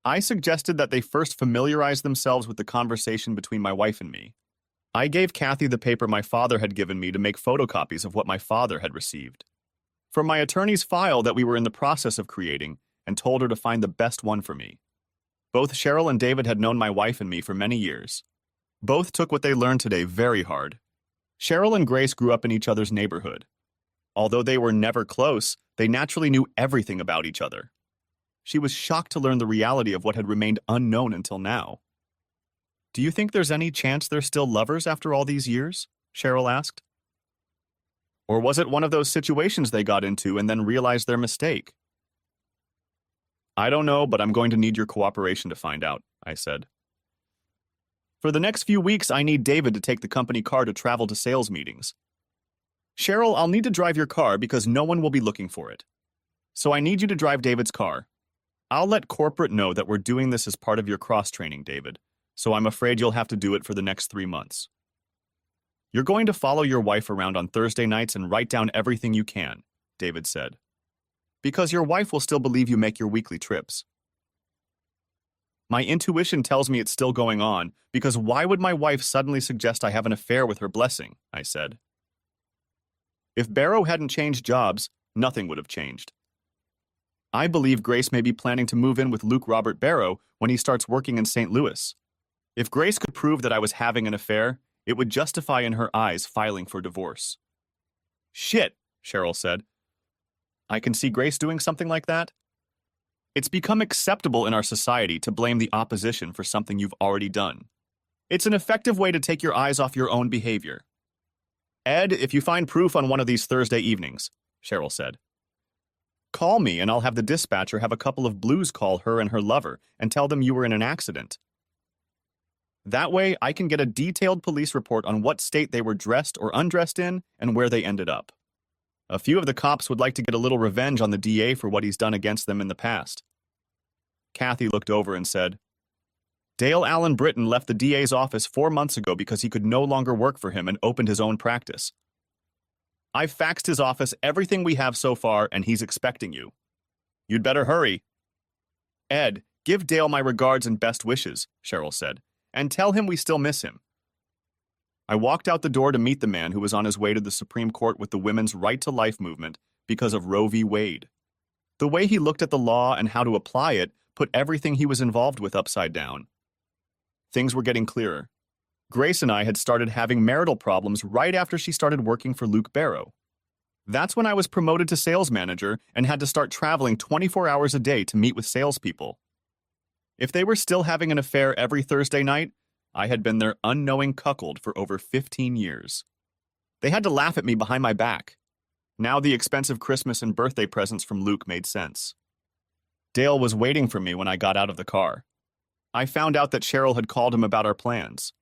I suggested that they first familiarize themselves with the conversation between my wife and me. I gave Kathy the paper my father had given me to make photocopies of what my father had received. From my attorney's file that we were in the process of creating, and told her to find the best one for me. Both Cheryl and David had known my wife and me for many years. Both took what they learned today very hard. Cheryl and Grace grew up in each other's neighborhood. Although they were never close, they naturally knew everything about each other. She was shocked to learn the reality of what had remained unknown until now. Do you think there's any chance they're still lovers after all these years? Cheryl asked. Or was it one of those situations they got into and then realized their mistake? I don't know, but I'm going to need your cooperation to find out, I said. For the next few weeks, I need David to take the company car to travel to sales meetings. Cheryl, I'll need to drive your car because no one will be looking for it. So I need you to drive David's car. I'll let corporate know that we're doing this as part of your cross-training, David, so I'm afraid you'll have to do it for the next 3 months. You're going to follow your wife around on Thursday nights and write down everything you can, David said. Because your wife will still believe you make your weekly trips. My intuition tells me it's still going on, because why would my wife suddenly suggest I have an affair with her blessing, I said. If Barrow hadn't changed jobs, nothing would have changed. I believe Grace may be planning to move in with Luke Robert Barrow when he starts working in St. Louis. If Grace could prove that I was having an affair, it would justify in her eyes filing for divorce. Shit, Cheryl said. I can see Grace doing something like that. It's become acceptable in our society to blame the opposition for something you've already done. It's an effective way to take your eyes off your own behavior. Ed, if you find proof on one of these Thursday evenings, Cheryl said, call me and I'll have the dispatcher have a couple of blues call her and her lover and tell them you were in an accident. That way, I can get a detailed police report on what state they were dressed or undressed in and where they ended up. A few of the cops would like to get a little revenge on the DA for what he's done against them in the past. Kathy looked over and said, Dale Allen Britton left the DA's office 4 months ago because he could no longer work for him and opened his own practice. I've faxed his office everything we have so far, and he's expecting you. You'd better hurry. Ed, give Dale my regards and best wishes, Cheryl said, and tell him we still miss him. I walked out the door to meet the man who was on his way to the Supreme Court with the women's right to life movement because of Roe v. Wade. The way he looked at the law and how to apply it put everything he was involved with upside down. Things were getting clearer. Grace and I had started having marital problems right after she started working for Luke Barrow. That's when I was promoted to sales manager and had to start traveling 24 hours a day to meet with salespeople. If they were still having an affair every Thursday night, I had been their unknowing cuckold for over 15 years. They had to laugh at me behind my back. Now the expensive Christmas and birthday presents from Luke made sense. Dale was waiting for me when I got out of the car. I found out that Cheryl had called him about our plans.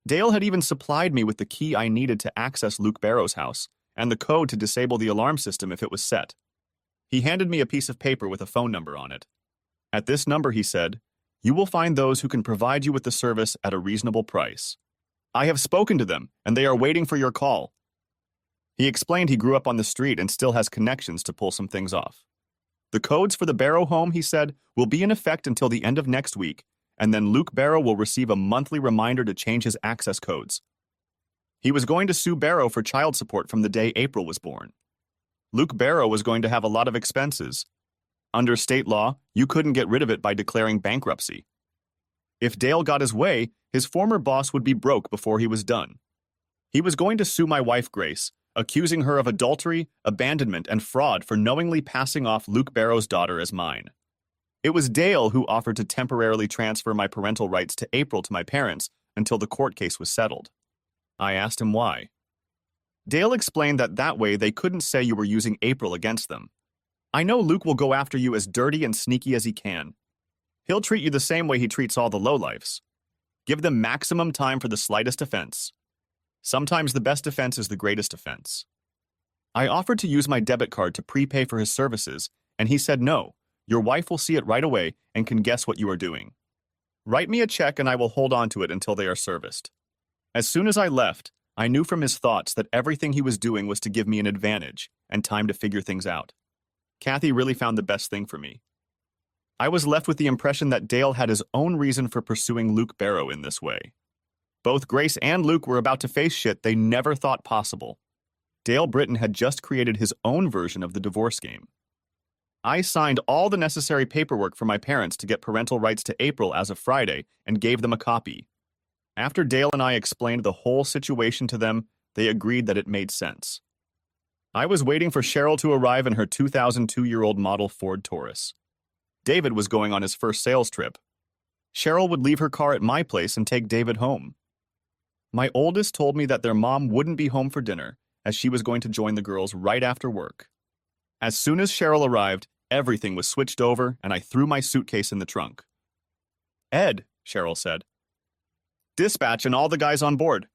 Dale had even supplied me with the key I needed to access Luke Barrow's house and the code to disable the alarm system if it was set. He handed me a piece of paper with a phone number on it. At this number, he said, "You will find those who can provide you with the service at a reasonable price. I have spoken to them, and they are waiting for your call." He explained he grew up on the street and still has connections to pull some things off. The codes for the Barrow home, he said, will be in effect until the end of next week, and then Luke Barrow will receive a monthly reminder to change his access codes. He was going to sue Barrow for child support from the day April was born. Luke Barrow was going to have a lot of expenses. Under state law, you couldn't get rid of it by declaring bankruptcy. If Dale got his way, his former boss would be broke before he was done. He was going to sue my wife, Grace, accusing her of adultery, abandonment, and fraud for knowingly passing off Luke Barrow's daughter as mine. It was Dale who offered to temporarily transfer my parental rights to April to my parents until the court case was settled. I asked him why. Dale explained that way they couldn't say you were using April against them. "I know Luke will go after you as dirty and sneaky as he can. He'll treat you the same way he treats all the lowlifes. Give them maximum time for the slightest offense. Sometimes the best defense is the greatest offense." I offered to use my debit card to prepay for his services, and he said no. "Your wife will see it right away and can guess what you are doing. Write me a check and I will hold on to it until they are serviced." As soon as I left, I knew from his thoughts that everything he was doing was to give me an advantage and time to figure things out. Kathy really found the best thing for me. I was left with the impression that Dale had his own reason for pursuing Luke Barrow in this way. Both Grace and Luke were about to face shit they never thought possible. Dale Britton had just created his own version of the divorce game. I signed all the necessary paperwork for my parents to get parental rights to April as of Friday and gave them a copy. After Dale and I explained the whole situation to them, they agreed that it made sense. I was waiting for Cheryl to arrive in her 2002-year-old model Ford Taurus. David was going on his first sales trip. Cheryl would leave her car at my place and take David home. My oldest told me that their mom wouldn't be home for dinner, as she was going to join the girls right after work. As soon as Cheryl arrived, everything was switched over and I threw my suitcase in the trunk. "Ed," Cheryl said. "Dispatch and all the guys on board.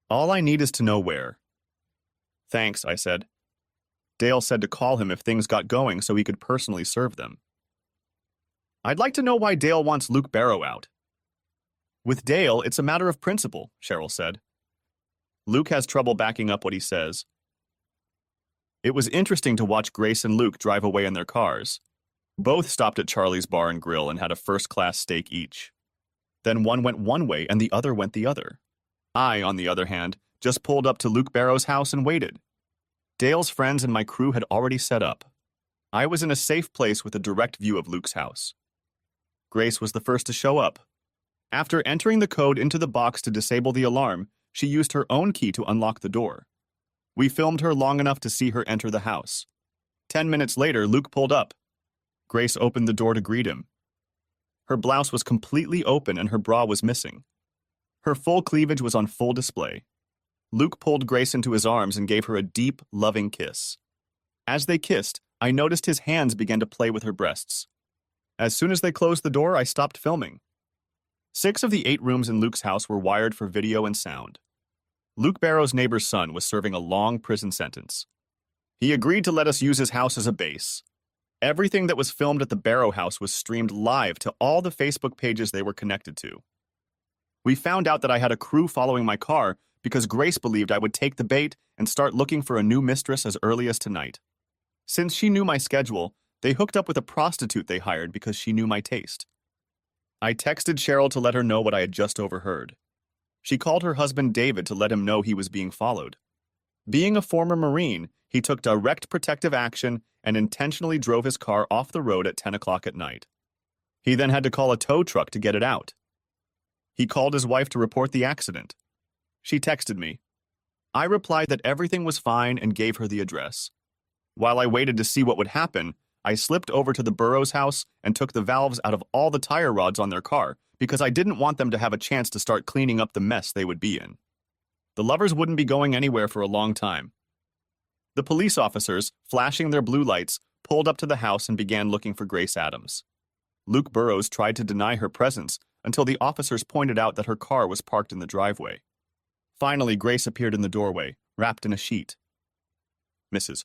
All I need is to know where." "Thanks," I said. Dale said to call him if things got going so he could personally serve them. "I'd like to know why Dale wants Luke Barrow out." "With Dale, it's a matter of principle," Cheryl said. "Luke has trouble backing up what he says." It was interesting to watch Grace and Luke drive away in their cars. Both stopped at Charlie's Bar and Grill and had a first-class steak each. Then one went one way and the other went the other. I, on the other hand, just pulled up to Luke Barrow's house and waited. Dale's friends and my crew had already set up. I was in a safe place with a direct view of Luke's house. Grace was the first to show up. After entering the code into the box to disable the alarm, she used her own key to unlock the door. We filmed her long enough to see her enter the house. 10 minutes later, Luke pulled up. Grace opened the door to greet him. Her blouse was completely open and her bra was missing. Her full cleavage was on full display. Luke pulled Grace into his arms and gave her a deep, loving kiss. As they kissed, I noticed his hands began to play with her breasts. As soon as they closed the door, I stopped filming. 6 of the 8 rooms in Luke's house were wired for video and sound. Luke Barrow's neighbor's son was serving a long prison sentence. He agreed to let us use his house as a base. Everything that was filmed at the Barrow house was streamed live to all the Facebook pages they were connected to. We found out that I had a crew following my car because Grace believed I would take the bait and start looking for a new mistress as early as tonight. Since she knew my schedule, they hooked up with a prostitute they hired because she knew my taste. I texted Cheryl to let her know what I had just overheard. She called her husband David to let him know he was being followed. Being a former Marine, he took direct protective action and intentionally drove his car off the road at 10 o'clock at night. He then had to call a tow truck to get it out. He called his wife to report the accident. She texted me. I replied that everything was fine and gave her the address. While I waited to see what would happen, I slipped over to the Burrows' house and took the valves out of all the tire rods on their car because I didn't want them to have a chance to start cleaning up the mess they would be in. The lovers wouldn't be going anywhere for a long time. The police officers, flashing their blue lights, pulled up to the house and began looking for Grace Adams. Luke Burrows tried to deny her presence until the officers pointed out that her car was parked in the driveway. Finally, Grace appeared in the doorway, wrapped in a sheet. Mrs.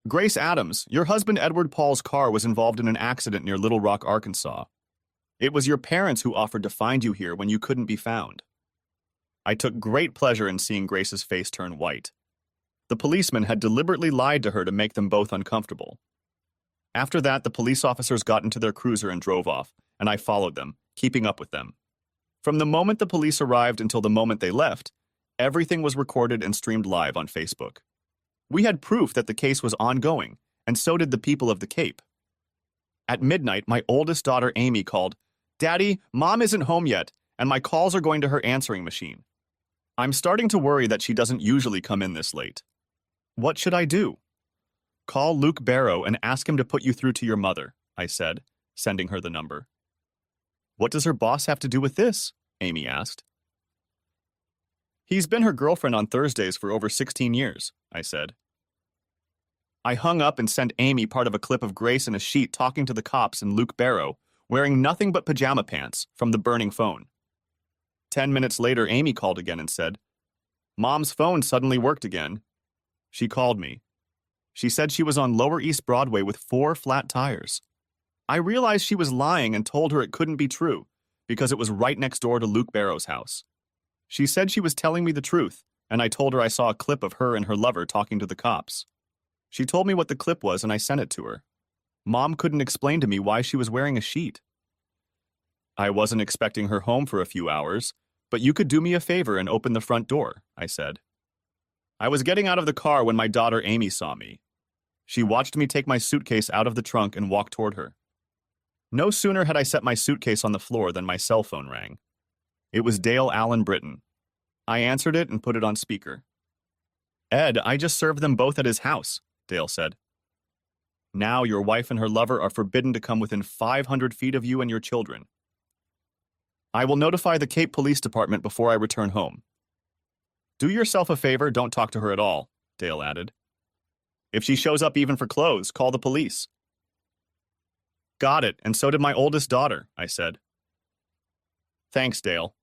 Grace Adams, your husband Edward Paul's car was involved in an accident near Little Rock, Arkansas. It was your parents who offered to find you here when you couldn't be found. I took great pleasure in seeing Grace's face turn white. The policeman had deliberately lied to her to make them both uncomfortable. After that, the police officers got into their cruiser and drove off, and I followed them, keeping up with them. From the moment the police arrived until the moment they left, everything was recorded and streamed live on Facebook. We had proof that the case was ongoing, and so did the people of the Cape. At midnight, my oldest daughter Amy called, "Daddy, Mom isn't home yet, and my calls are going to her answering machine. I'm starting to worry that she doesn't usually come in this late. What should I do?" "Call Luke Barrow and ask him to put you through to your mother," I said, sending her the number. "What does her boss have to do with this?" Amy asked. "He's been her girlfriend on Thursdays for over 16 years, I said. I hung up and sent Amy part of a clip of Grace in a sheet talking to the cops and Luke Barrow, wearing nothing but pajama pants, from the burning phone. 10 minutes later, Amy called again and said, "Mom's phone suddenly worked again." She called me. She said she was on Lower East Broadway with 4 flat tires. I realized she was lying and told her it couldn't be true, because it was right next door to Luke Barrow's house. She said she was telling me the truth, and I told her I saw a clip of her and her lover talking to the cops. She told me what the clip was and I sent it to her. Mom couldn't explain to me why she was wearing a sheet. I wasn't expecting her home for a few hours, but you could do me a favor and open the front door, I said. I was getting out of the car when my daughter Amy saw me. She watched me take my suitcase out of the trunk and walk toward her. No sooner had I set my suitcase on the floor than my cell phone rang. It was Dale Allen Britton. I answered it and put it on speaker. "Ed, I just served them both at his house," Dale said. "Now your wife and her lover are forbidden to come within 500 feet of you and your children. I will notify the Cape Police Department before I return home." "Do yourself a favor, don't talk to her at all," Dale added. "If she shows up even for clothes, call the police." "Got it, and so did my oldest daughter," I said. "Thanks, Dale."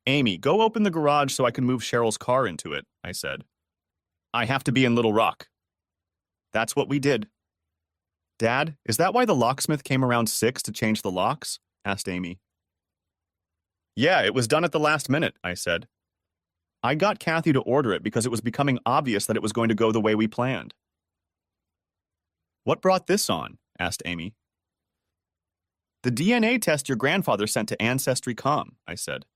"Amy, go open the garage so I can move Cheryl's car into it," I said. "I have to be in Little Rock." That's what we did. "Dad, is that why the locksmith came around 6 to change the locks?" asked Amy. "Yeah, it was done at the last minute," I said. "I got Kathy to order it because it was becoming obvious that it was going to go the way we planned." "What brought this on?" asked Amy. "The DNA test your grandfather sent to Ancestry.com, I said.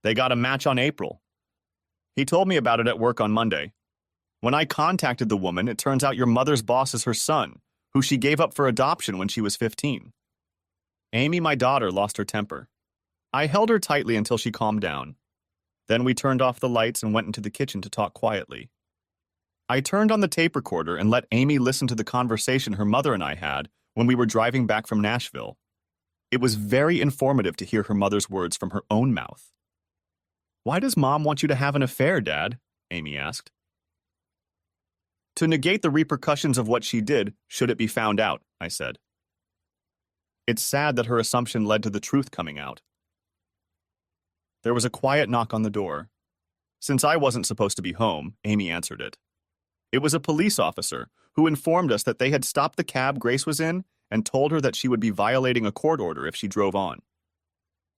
"They got a match on April. He told me about it at work on Monday. When I contacted the woman, it turns out your mother's boss is her son, who she gave up for adoption when she was 15. Amy, my daughter, lost her temper. I held her tightly until she calmed down. Then we turned off the lights and went into the kitchen to talk quietly. I turned on the tape recorder and let Amy listen to the conversation her mother and I had when we were driving back from Nashville. It was very informative to hear her mother's words from her own mouth. "Why does Mom want you to have an affair, Dad?" Amy asked. "To negate the repercussions of what she did, should it be found out," I said. It's sad that her assumption led to the truth coming out. There was a quiet knock on the door. Since I wasn't supposed to be home, Amy answered it. It was a police officer who informed us that they had stopped the cab Grace was in and told her that she would be violating a court order if she drove on.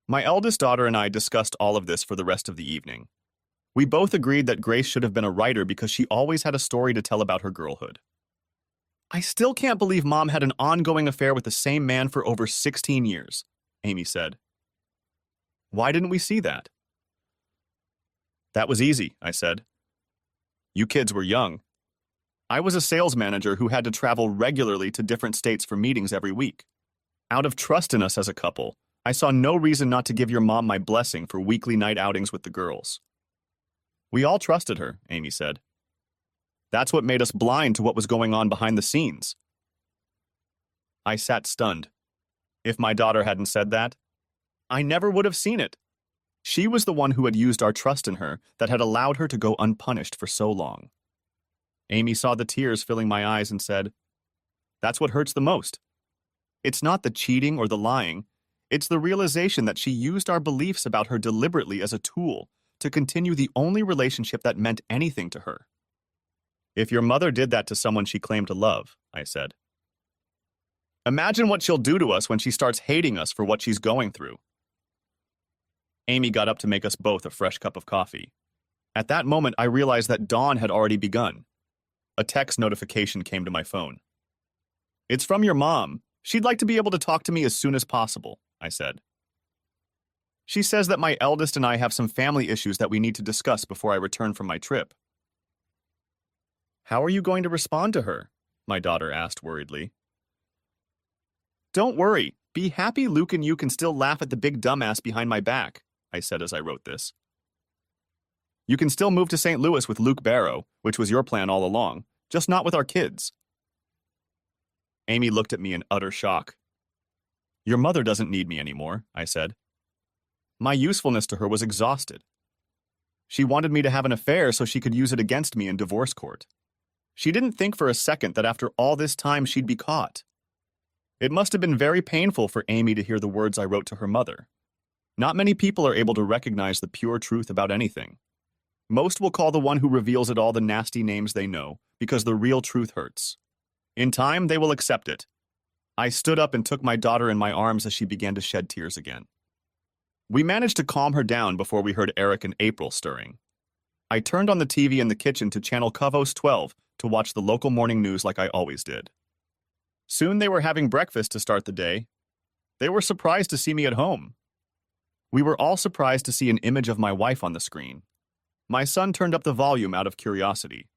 My eldest daughter and I discussed all of this for the rest of the evening. We both agreed that Grace should have been a writer because she always had a story to tell about her girlhood. "I still can't believe Mom had an ongoing affair with the same man for over 16 years, Amy said. "Why didn't we see that?" "That was easy," I said. "You kids were young. I was a sales manager who had to travel regularly to different states for meetings every week. Out of trust in us as a couple, I saw no reason not to give your mom my blessing for weekly night outings with the girls. We all trusted her, Amy said. That's what made us blind to what was going on behind the scenes. I sat stunned. If my daughter hadn't said that, I never would have seen it. She was the one who had used our trust in her that had allowed her to go unpunished for so long. Amy saw the tears filling my eyes and said, "That's what hurts the most. It's not the cheating or the lying. It's the realization that she used our beliefs about her deliberately as a tool to continue the only relationship that meant anything to her." If your mother did that to someone she claimed to love, I said, imagine what she'll do to us when she starts hating us for what she's going through. Amy got up to make us both a fresh cup of coffee. At that moment, I realized that dawn had already begun. A text notification came to my phone. "It's from your mom. She'd like to be able to talk to me as soon as possible," I said. "She says that my eldest and I have some family issues that we need to discuss before I return from my trip." "How are you going to respond to her?" my daughter asked worriedly. "Don't worry. Be happy Luke and you can still laugh at the big dumbass behind my back," I said as I wrote this. "You can still move to St. Louis with Luke Barrow, which was your plan all along, just not with our kids." Amy looked at me in utter shock. "Your mother doesn't need me anymore," I said. My usefulness to her was exhausted. She wanted me to have an affair so she could use it against me in divorce court. She didn't think for a second that after all this time she'd be caught. It must have been very painful for Amy to hear the words I wrote to her mother. Not many people are able to recognize the pure truth about anything. Most will call the one who reveals it all the nasty names they know, because the real truth hurts. In time, they will accept it. I stood up and took my daughter in my arms as she began to shed tears again. We managed to calm her down before we heard Eric and April stirring. I turned on the TV in the kitchen to channel Covos 12 to watch the local morning news like I always did. Soon they were having breakfast to start the day. They were surprised to see me at home. We were all surprised to see an image of my wife on the screen. My son turned up the volume out of curiosity.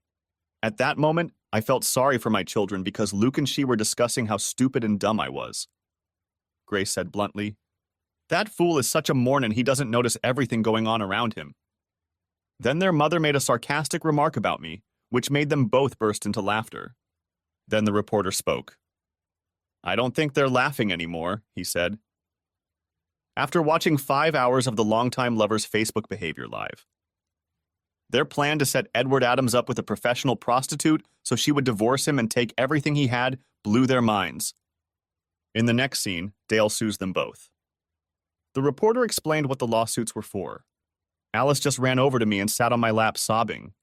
At that moment, I felt sorry for my children because Luke and she were discussing how stupid and dumb I was. Grace said bluntly, "That fool is such a mornin' he doesn't notice everything going on around him." Then their mother made a sarcastic remark about me, which made them both burst into laughter. Then the reporter spoke. "I don't think they're laughing anymore," he said. After watching 5 hours of the longtime lover's Facebook behavior live. Their plan to set Edward Adams up with a professional prostitute so she would divorce him and take everything he had blew their minds. In the next scene, Dale sues them both. The reporter explained what the lawsuits were for. Alice just ran over to me and sat on my lap sobbing.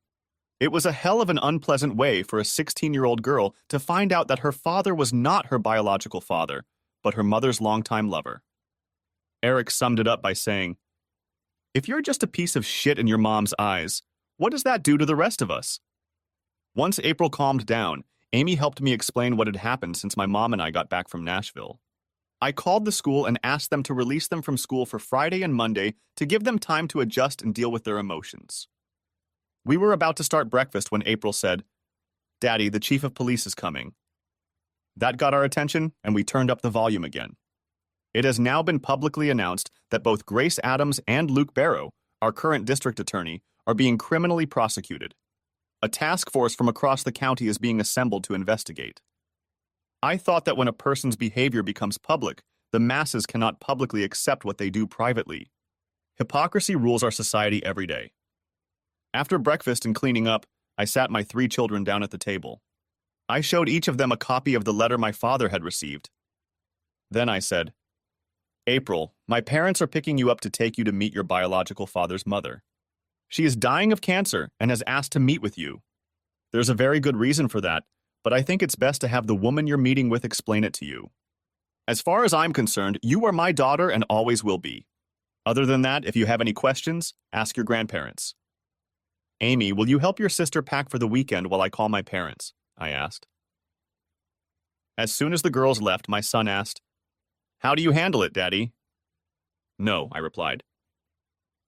It was a hell of an unpleasant way for a 16-year-old girl to find out that her father was not her biological father, but her mother's longtime lover. Eric summed it up by saying, "If you're just a piece of shit in your mom's eyes, what does that do to the rest of us?" Once April calmed down, Amy helped me explain what had happened since my mom and I got back from Nashville. I called the school and asked them to release them from school for Friday and Monday to give them time to adjust and deal with their emotions. We were about to start breakfast when April said, "Daddy, the chief of police is coming." That got our attention, and we turned up the volume again. It has now been publicly announced that both Grace Adams and Luke Barrow, our current district attorney, are being criminally prosecuted. A task force from across the county is being assembled to investigate. I thought that when a person's behavior becomes public, the masses cannot publicly accept what they do privately. Hypocrisy rules our society every day. After breakfast and cleaning up, I sat my 3 children down at the table. I showed each of them a copy of the letter my father had received. Then I said, "April, my parents are picking you up to take you to meet your biological father's mother. She is dying of cancer and has asked to meet with you. There's a very good reason for that, but I think it's best to have the woman you're meeting with explain it to you. As far as I'm concerned, you are my daughter and always will be. Other than that, if you have any questions, ask your grandparents." "Amy, will you help your sister pack for the weekend while I call my parents?" I asked. As soon as the girls left, my son asked, "How do you handle it, Daddy?" "No," I replied.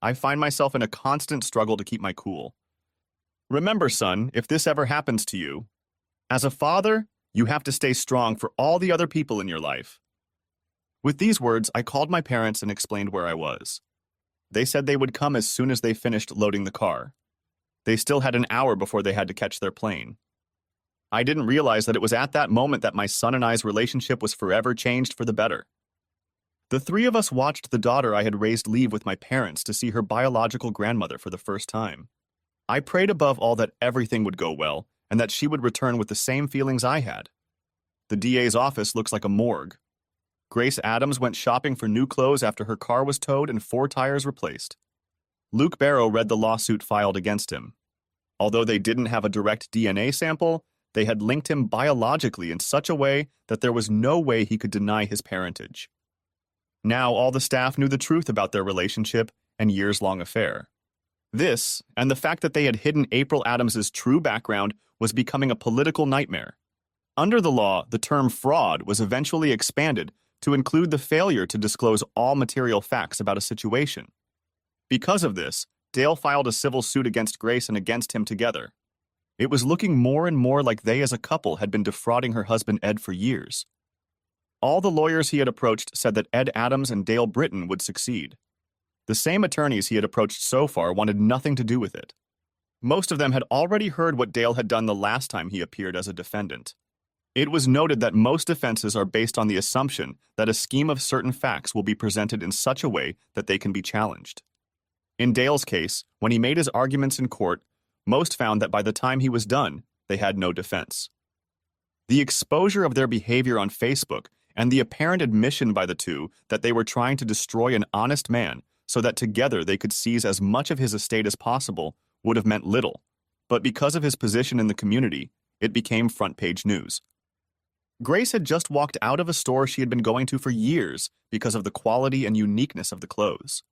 I find myself in a constant struggle to keep my cool. Remember, son, if this ever happens to you, as a father, you have to stay strong for all the other people in your life. With these words, I called my parents and explained where I was. They said they would come as soon as they finished loading the car. They still had an hour before they had to catch their plane. I didn't realize that it was at that moment that my son and I's relationship was forever changed for the better. The three of us watched the daughter I had raised leave with my parents to see her biological grandmother for the first time. I prayed above all that everything would go well and that she would return with the same feelings I had. The DA's office looks like a morgue. Grace Adams went shopping for new clothes after her car was towed and 4 tires replaced. Luke Barrow read the lawsuit filed against him. Although they didn't have a direct DNA sample, they had linked him biologically in such a way that there was no way he could deny his parentage. Now all the staff knew the truth about their relationship and years-long affair. This, and the fact that they had hidden April Adams's true background, was becoming a political nightmare. Under the law, the term fraud was eventually expanded to include the failure to disclose all material facts about a situation. Because of this, Dale filed a civil suit against Grace and against him together. It was looking more and more like they as a couple had been defrauding her husband Ed for years. All the lawyers he had approached said that Ed Adams and Dale Britton would succeed. The same attorneys he had approached so far wanted nothing to do with it. Most of them had already heard what Dale had done the last time he appeared as a defendant. It was noted that most defenses are based on the assumption that a scheme of certain facts will be presented in such a way that they can be challenged. In Dale's case, when he made his arguments in court, most found that by the time he was done, they had no defense. The exposure of their behavior on Facebook and the apparent admission by the two that they were trying to destroy an honest man so that together they could seize as much of his estate as possible would have meant little, but because of his position in the community, it became front-page news. Grace had just walked out of a store she had been going to for years because of the quality and uniqueness of the clothes.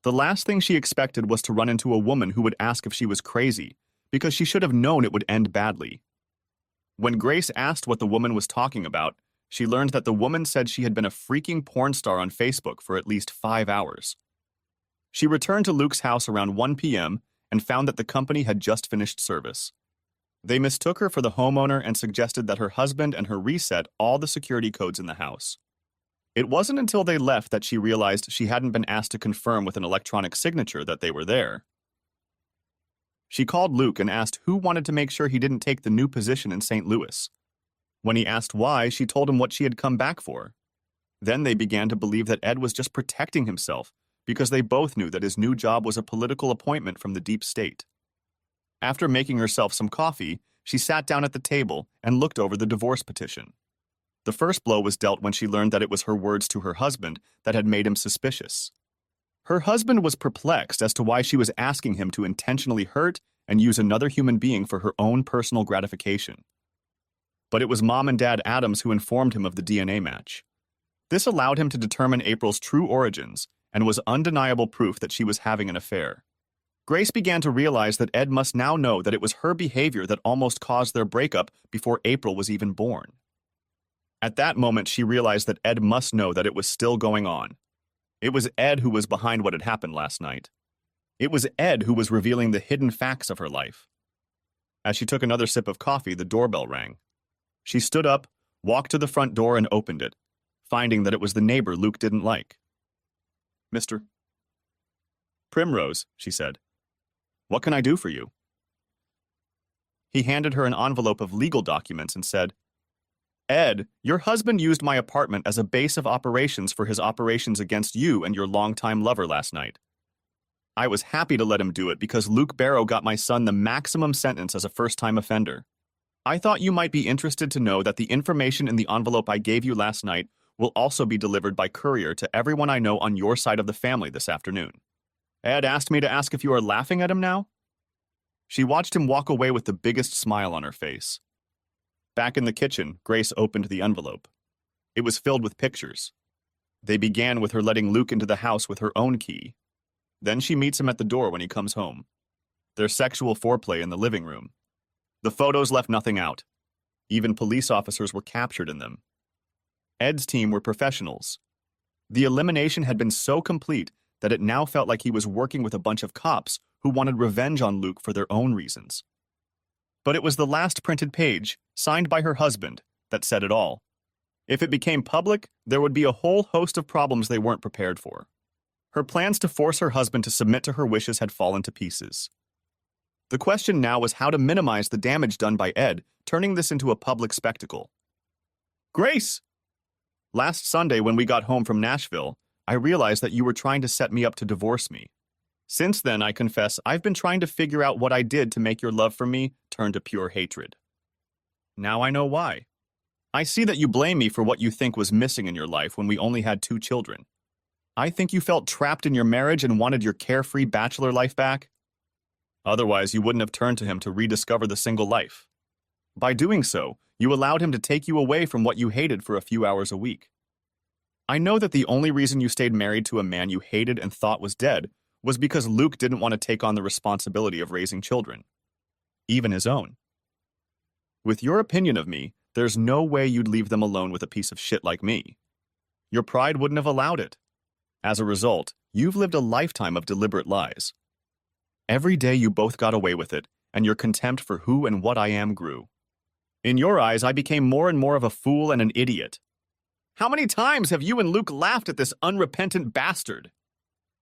The last thing she expected was to run into a woman who would ask if she was crazy, because she should have known it would end badly. When Grace asked what the woman was talking about, she learned that the woman said she had been a freaking porn star on Facebook for at least 5 hours. She returned to Luke's house around 1 p.m. and found that the company had just finished service. They mistook her for the homeowner and suggested that her husband and her reset all the security codes in the house. It wasn't until they left that she realized she hadn't been asked to confirm with an electronic signature that they were there. She called Luke and asked who wanted to make sure he didn't take the new position in St. Louis. When he asked why, she told him what she had come back for. Then they began to believe that Ed was just protecting himself because they both knew that his new job was a political appointment from the deep state. After making herself some coffee, she sat down at the table and looked over the divorce petition. The first blow was dealt when she learned that it was her words to her husband that had made him suspicious. Her husband was perplexed as to why she was asking him to intentionally hurt and use another human being for her own personal gratification. But it was Mom and Dad Adams who informed him of the DNA match. This allowed him to determine April's true origins and was undeniable proof that she was having an affair. Grace began to realize that Ed must now know that it was her behavior that almost caused their breakup before April was even born. At that moment, she realized that Ed must know that it was still going on. It was Ed who was behind what had happened last night. It was Ed who was revealing the hidden facts of her life. As she took another sip of coffee, the doorbell rang. She stood up, walked to the front door, and opened it, finding that it was the neighbor Luke didn't like. "Mr. Primrose," she said. "What can I do for you?" He handed her an envelope of legal documents and said, "Ed, your husband used my apartment as a base of operations for his operations against you and your longtime lover last night. I was happy to let him do it because Luke Barrow got my son the maximum sentence as a first-time offender. I thought you might be interested to know that the information in the envelope I gave you last night will also be delivered by courier to everyone I know on your side of the family this afternoon." Ed asked me to ask if you are laughing at him now? She watched him walk away with the biggest smile on her face. Back in the kitchen, Grace opened the envelope. It was filled with pictures. They began with her letting Luke into the house with her own key. Then she meets him at the door when he comes home. Their sexual foreplay in the living room. The photos left nothing out. Even police officers were captured in them. Ed's team were professionals. The elimination had been so complete that it now felt like he was working with a bunch of cops who wanted revenge on Luke for their own reasons. But it was the last printed page, signed by her husband, that said it all. If it became public, there would be a whole host of problems they weren't prepared for. Her plans to force her husband to submit to her wishes had fallen to pieces. The question now was how to minimize the damage done by Ed, turning this into a public spectacle. Grace! Last Sunday when we got home from Nashville, I realized that you were trying to set me up to divorce me. Since then, I confess, I've been trying to figure out what I did to make your love for me turn to pure hatred. Now I know why. I see that you blame me for what you think was missing in your life when we only had 2 children. I think you felt trapped in your marriage and wanted your carefree bachelor life back. Otherwise, you wouldn't have turned to him to rediscover the single life. By doing so, you allowed him to take you away from what you hated for a few hours a week. I know that the only reason you stayed married to a man you hated and thought was dead was because Luke didn't want to take on the responsibility of raising children, even his own. With your opinion of me, there's no way you'd leave them alone with a piece of shit like me. Your pride wouldn't have allowed it. As a result, you've lived a lifetime of deliberate lies. Every day you both got away with it, and your contempt for who and what I am grew. In your eyes, I became more and more of a fool and an idiot. How many times have you and Luke laughed at this unrepentant bastard?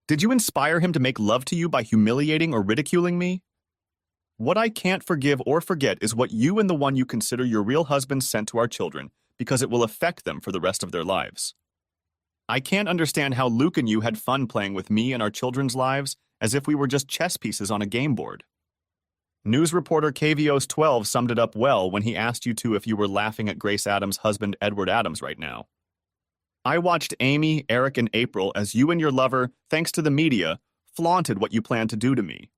Did you inspire him to make love to you by humiliating or ridiculing me? What I can't forgive or forget is what you and the one you consider your real husband sent to our children, because it will affect them for the rest of their lives. I can't understand how Luke and you had fun playing with me and our children's lives as if we were just chess pieces on a game board. News reporter KVO's 12 summed it up well when he asked you two if you were laughing at Grace Adams' husband Edward Adams right now. I watched Amy, Eric, and April as you and your lover, thanks to the media, flaunted what you planned to do to me.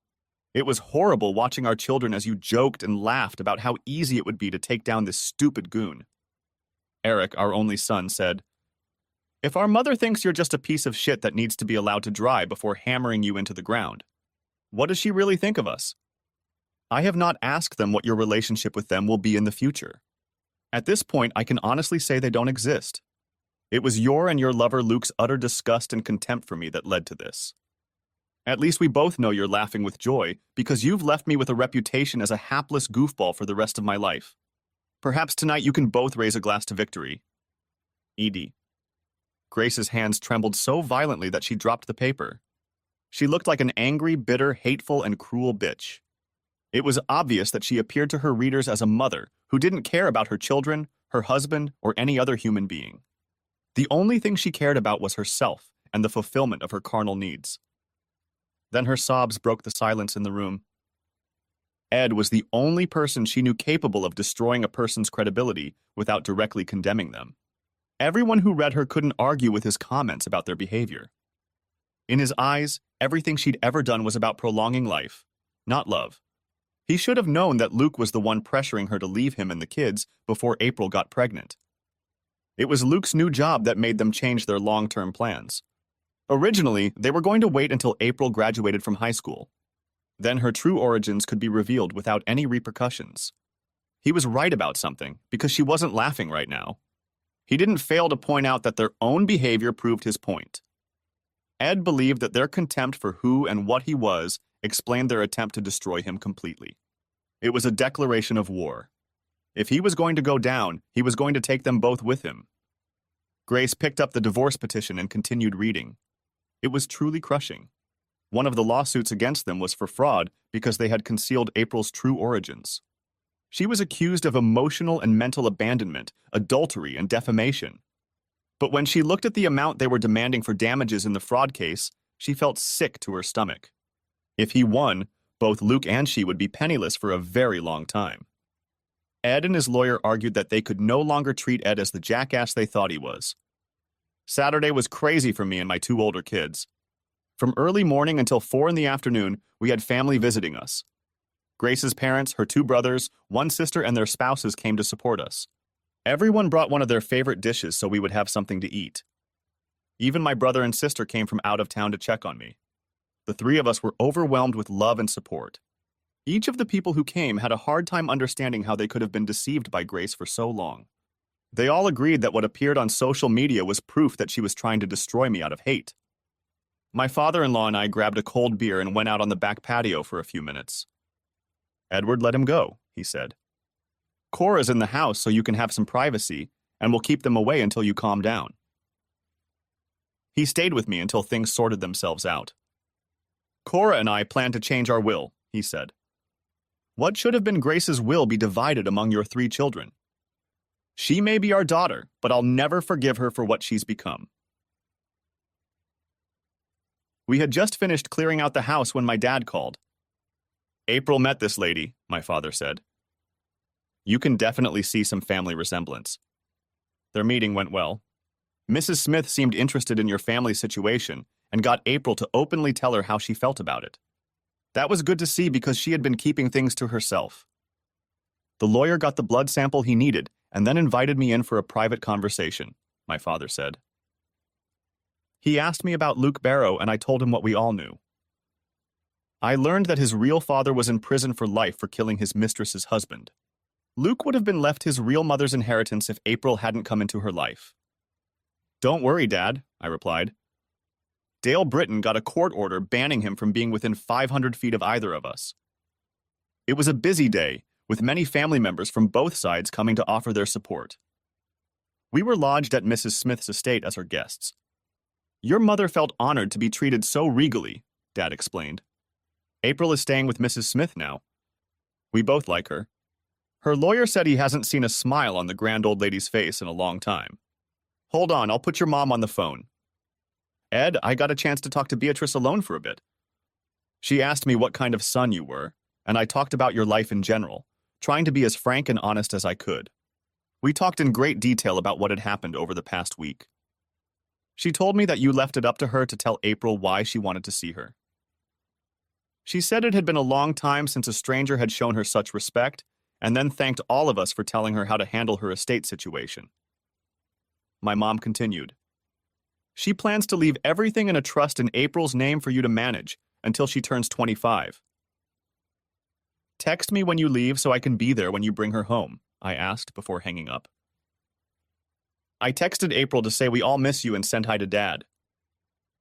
It was horrible watching our children as you joked and laughed about how easy it would be to take down this stupid goon. Eric, our only son, said, "If our mother thinks you're just a piece of shit that needs to be allowed to dry before hammering you into the ground, what does she really think of us? I have not asked them what your relationship with them will be in the future. At this point, I can honestly say they don't exist. It was your and your lover Luke's utter disgust and contempt for me that led to this. At least we both know you're laughing with joy because you've left me with a reputation as a hapless goofball for the rest of my life. Perhaps tonight you can both raise a glass to victory. Edie." Grace's hands trembled so violently that she dropped the paper. She looked like an angry, bitter, hateful, and cruel bitch. It was obvious that she appeared to her readers as a mother who didn't care about her children, her husband, or any other human being. The only thing she cared about was herself and the fulfillment of her carnal needs. Then her sobs broke the silence in the room. Ed was the only person she knew capable of destroying a person's credibility without directly condemning them. Everyone who read her couldn't argue with his comments about their behavior. In his eyes, everything she'd ever done was about prolonging life, not love. He should have known that Luke was the one pressuring her to leave him and the kids before April got pregnant. It was Luke's new job that made them change their long-term plans. Originally, they were going to wait until April graduated from high school. Then her true origins could be revealed without any repercussions. He was right about something, because she wasn't laughing right now. He didn't fail to point out that their own behavior proved his point. Ed believed that their contempt for who and what he was explained their attempt to destroy him completely. It was a declaration of war. If he was going to go down, he was going to take them both with him. Grace picked up the divorce petition and continued reading. It was truly crushing. One of the lawsuits against them was for fraud because they had concealed April's true origins. She was accused of emotional and mental abandonment, adultery, and defamation. But when she looked at the amount they were demanding for damages in the fraud case, she felt sick to her stomach. If he won, both Luke and she would be penniless for a very long time. Ed and his lawyer argued that they could no longer treat Ed as the jackass they thought he was. Saturday was crazy for me and my 2 older kids. From early morning until 4 in the afternoon, we had family visiting us. Grace's parents, her 2 brothers, 1 sister, and their spouses came to support us. Everyone brought one of their favorite dishes so we would have something to eat. Even my brother and sister came from out of town to check on me. The 3 of us were overwhelmed with love and support. Each of the people who came had a hard time understanding how they could have been deceived by Grace for so long. They all agreed that what appeared on social media was proof that she was trying to destroy me out of hate. My father-in-law and I grabbed a cold beer and went out on the back patio for a few minutes. "Edward, let him go," he said. "Cora's in the house so you can have some privacy, and we'll keep them away until you calm down. He stayed with me until things sorted themselves out. Cora and I plan to change our will, he said. What should have been Grace's will be divided among your 3 children. She may be our daughter, but I'll never forgive her for what she's become. We had just finished clearing out the house when my dad called. April met this lady, my father said. You can definitely see some family resemblance. Their meeting went well. Mrs. Smith seemed interested in your family situation and got April to openly tell her how she felt about it. That was good to see because she had been keeping things to herself. The lawyer got the blood sample he needed and then invited me in for a private conversation, my father said. He asked me about Luke Barrow and I told him what we all knew. I learned that his real father was in prison for life for killing his mistress's husband. Luke would have been left his real mother's inheritance if April hadn't come into her life. Don't worry, Dad, I replied. Dale Britton got a court order banning him from being within 500 feet of either of us. It was a busy day, with many family members from both sides coming to offer their support. We were lodged at Mrs. Smith's estate as her guests. Your mother felt honored to be treated so regally, Dad explained. April is staying with Mrs. Smith now. We both like her. Her lawyer said he hasn't seen a smile on the grand old lady's face in a long time. Hold on, I'll put your mom on the phone. Ed, I got a chance to talk to Beatrice alone for a bit. She asked me what kind of son you were, and I talked about your life in general, trying to be as frank and honest as I could. We talked in great detail about what had happened over the past week. She told me that you left it up to her to tell April why she wanted to see her. She said it had been a long time since a stranger had shown her such respect, and then thanked all of us for telling her how to handle her estate situation. My mom continued. She plans to leave everything in a trust in April's name for you to manage until she turns 25. Text me when you leave so I can be there when you bring her home, I asked before hanging up. I texted April to say we all miss you and send hi to Dad.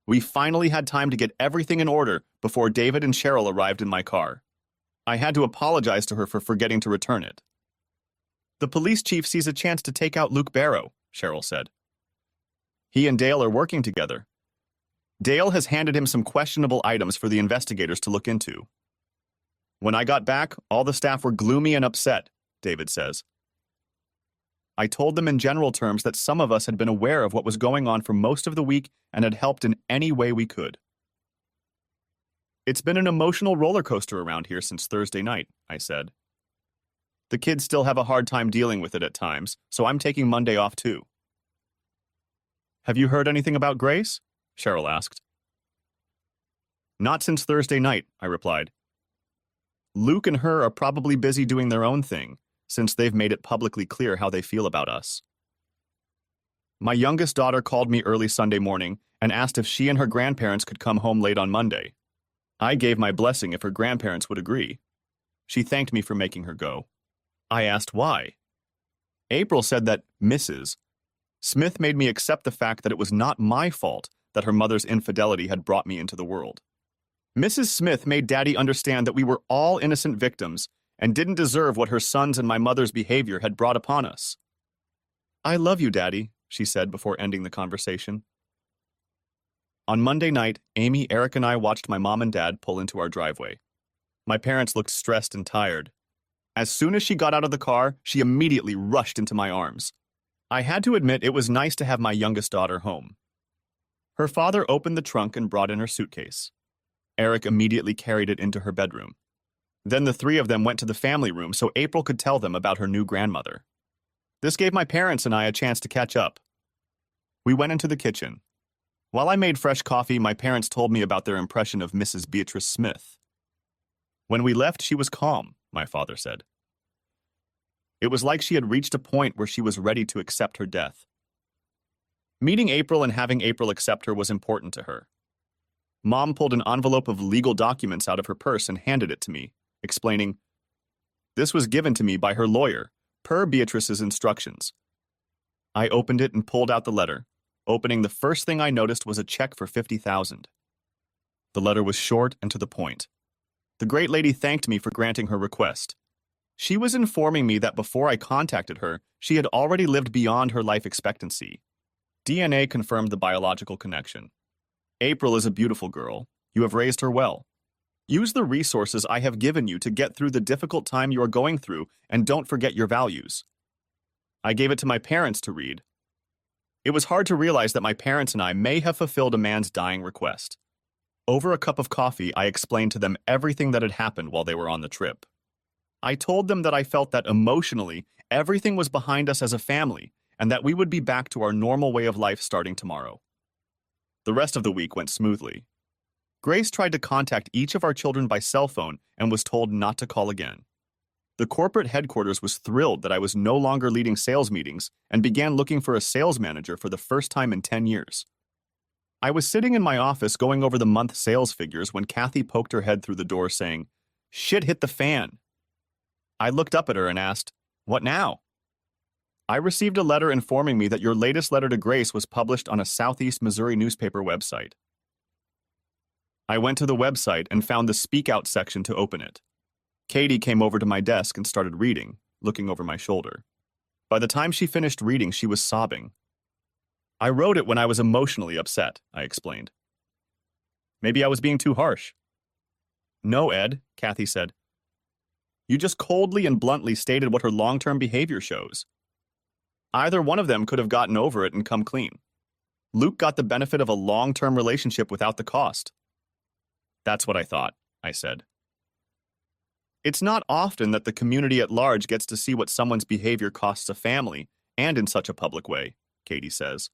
We finally had time to get everything in order before David and Cheryl arrived in my car. I had to apologize to her for forgetting to return it. The police chief sees a chance to take out Luke Barrow, Cheryl said. He and Dale are working together. Dale has handed him some questionable items for the investigators to look into. When I got back, all the staff were gloomy and upset, David says. I told them in general terms that some of us had been aware of what was going on for most of the week and had helped in any way we could. It's been an emotional roller coaster around here since Thursday night, I said. The kids still have a hard time dealing with it at times, so I'm taking Monday off too. Have you heard anything about Grace? Cheryl asked. Not since Thursday night, I replied. Luke and her are probably busy doing their own thing, since they've made it publicly clear how they feel about us. My youngest daughter called me early Sunday morning and asked if she and her grandparents could come home late on Monday. I gave my blessing if her grandparents would agree. She thanked me for making her go. I asked why. April said that Mrs. Smith made me accept the fact that it was not my fault that her mother's infidelity had brought me into the world. Mrs. Smith made Daddy understand that we were all innocent victims and didn't deserve what her son's and my mother's behavior had brought upon us. I love you, Daddy, she said before ending the conversation. On Monday night, Amy, Eric, and I watched my mom and dad pull into our driveway. My parents looked stressed and tired. As soon as she got out of the car, she immediately rushed into my arms. I had to admit it was nice to have my youngest daughter home. Her father opened the trunk and brought in her suitcase. Eric immediately carried it into her bedroom. Then the 3 of them went to the family room so April could tell them about her new grandmother. This gave my parents and I a chance to catch up. We went into the kitchen. While I made fresh coffee, my parents told me about their impression of Mrs. Beatrice Smith. When we left, she was calm, my father said. It was like she had reached a point where she was ready to accept her death. Meeting April and having April accept her was important to her. Mom pulled an envelope of legal documents out of her purse and handed it to me, explaining, "This was given to me by her lawyer, per Beatrice's instructions." I opened it and pulled out the letter. Opening, the first thing I noticed was a check for $50,000. The letter was short and to the point. The great lady thanked me for granting her request. She was informing me that before I contacted her, she had already lived beyond her life expectancy. DNA confirmed the biological connection. April is a beautiful girl. You have raised her well. Use the resources I have given you to get through the difficult time you are going through, and don't forget your values. I gave it to my parents to read. It was hard to realize that my parents and I may have fulfilled a man's dying request. Over a cup of coffee, I explained to them everything that had happened while they were on the trip. I told them that I felt that emotionally, everything was behind us as a family, and that we would be back to our normal way of life starting tomorrow. The rest of the week went smoothly. Grace tried to contact each of our children by cell phone and was told not to call again. The corporate headquarters was thrilled that I was no longer leading sales meetings and began looking for a sales manager for the first time in 10 years. I was sitting in my office going over the month sales figures when Kathy poked her head through the door saying, "Shit hit the fan." I looked up at her and asked, "What now?" "I received a letter informing me that your latest letter to Grace was published on a Southeast Missouri newspaper website." I went to the website and found the Speak Out section to open it. Katie came over to my desk and started reading, looking over my shoulder. By the time she finished reading, she was sobbing. "I wrote it when I was emotionally upset," I explained. "Maybe I was being too harsh." "No, Ed," Kathy said. "You just coldly and bluntly stated what her long-term behavior shows. Either one of them could have gotten over it and come clean. Luke got the benefit of a long-term relationship without the cost." "That's what I thought," I said. "It's not often that the community at large gets to see what someone's behavior costs a family, and in such a public way," Katie says.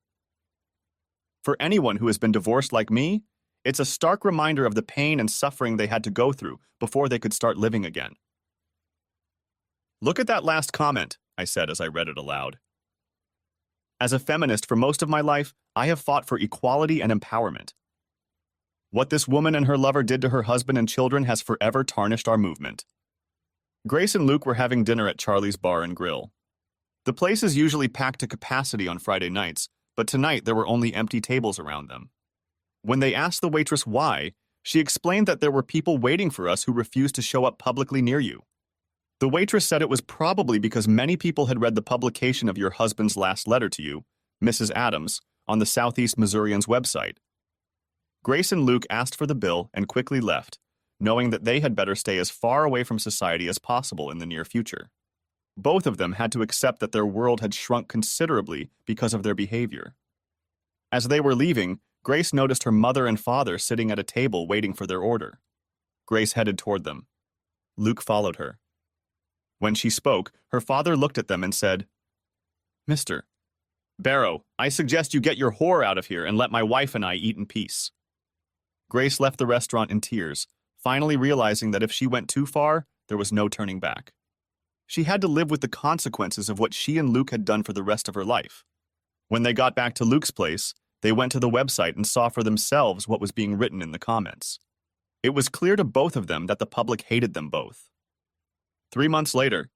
"For anyone who has been divorced like me, it's a stark reminder of the pain and suffering they had to go through before they could start living again." "Look at that last comment," I said as I read it aloud. "As a feminist for most of my life, I have fought for equality and empowerment. What this woman and her lover did to her husband and children has forever tarnished our movement." Grace and Luke were having dinner at Charlie's Bar and Grill. The place is usually packed to capacity on Friday nights, but tonight there were only empty tables around them. When they asked the waitress why, she explained that there were people waiting for us who refused to show up publicly near you. The waitress said it was probably because many people had read the publication of your husband's last letter to you, Mrs. Adams, on the Southeast Missourian's website. Grace and Luke asked for the bill and quickly left, knowing that they had better stay as far away from society as possible in the near future. Both of them had to accept that their world had shrunk considerably because of their behavior. As they were leaving, Grace noticed her mother and father sitting at a table waiting for their order. Grace headed toward them. Luke followed her. When she spoke, her father looked at them and said, "Mr. Barrow, I suggest you get your whore out of here and let my wife and I eat in peace." Grace left the restaurant in tears, finally realizing that if she went too far, there was no turning back. She had to live with the consequences of what she and Luke had done for the rest of her life. When they got back to Luke's place, they went to the website and saw for themselves what was being written in the comments. It was clear to both of them that the public hated them both. 3 months later,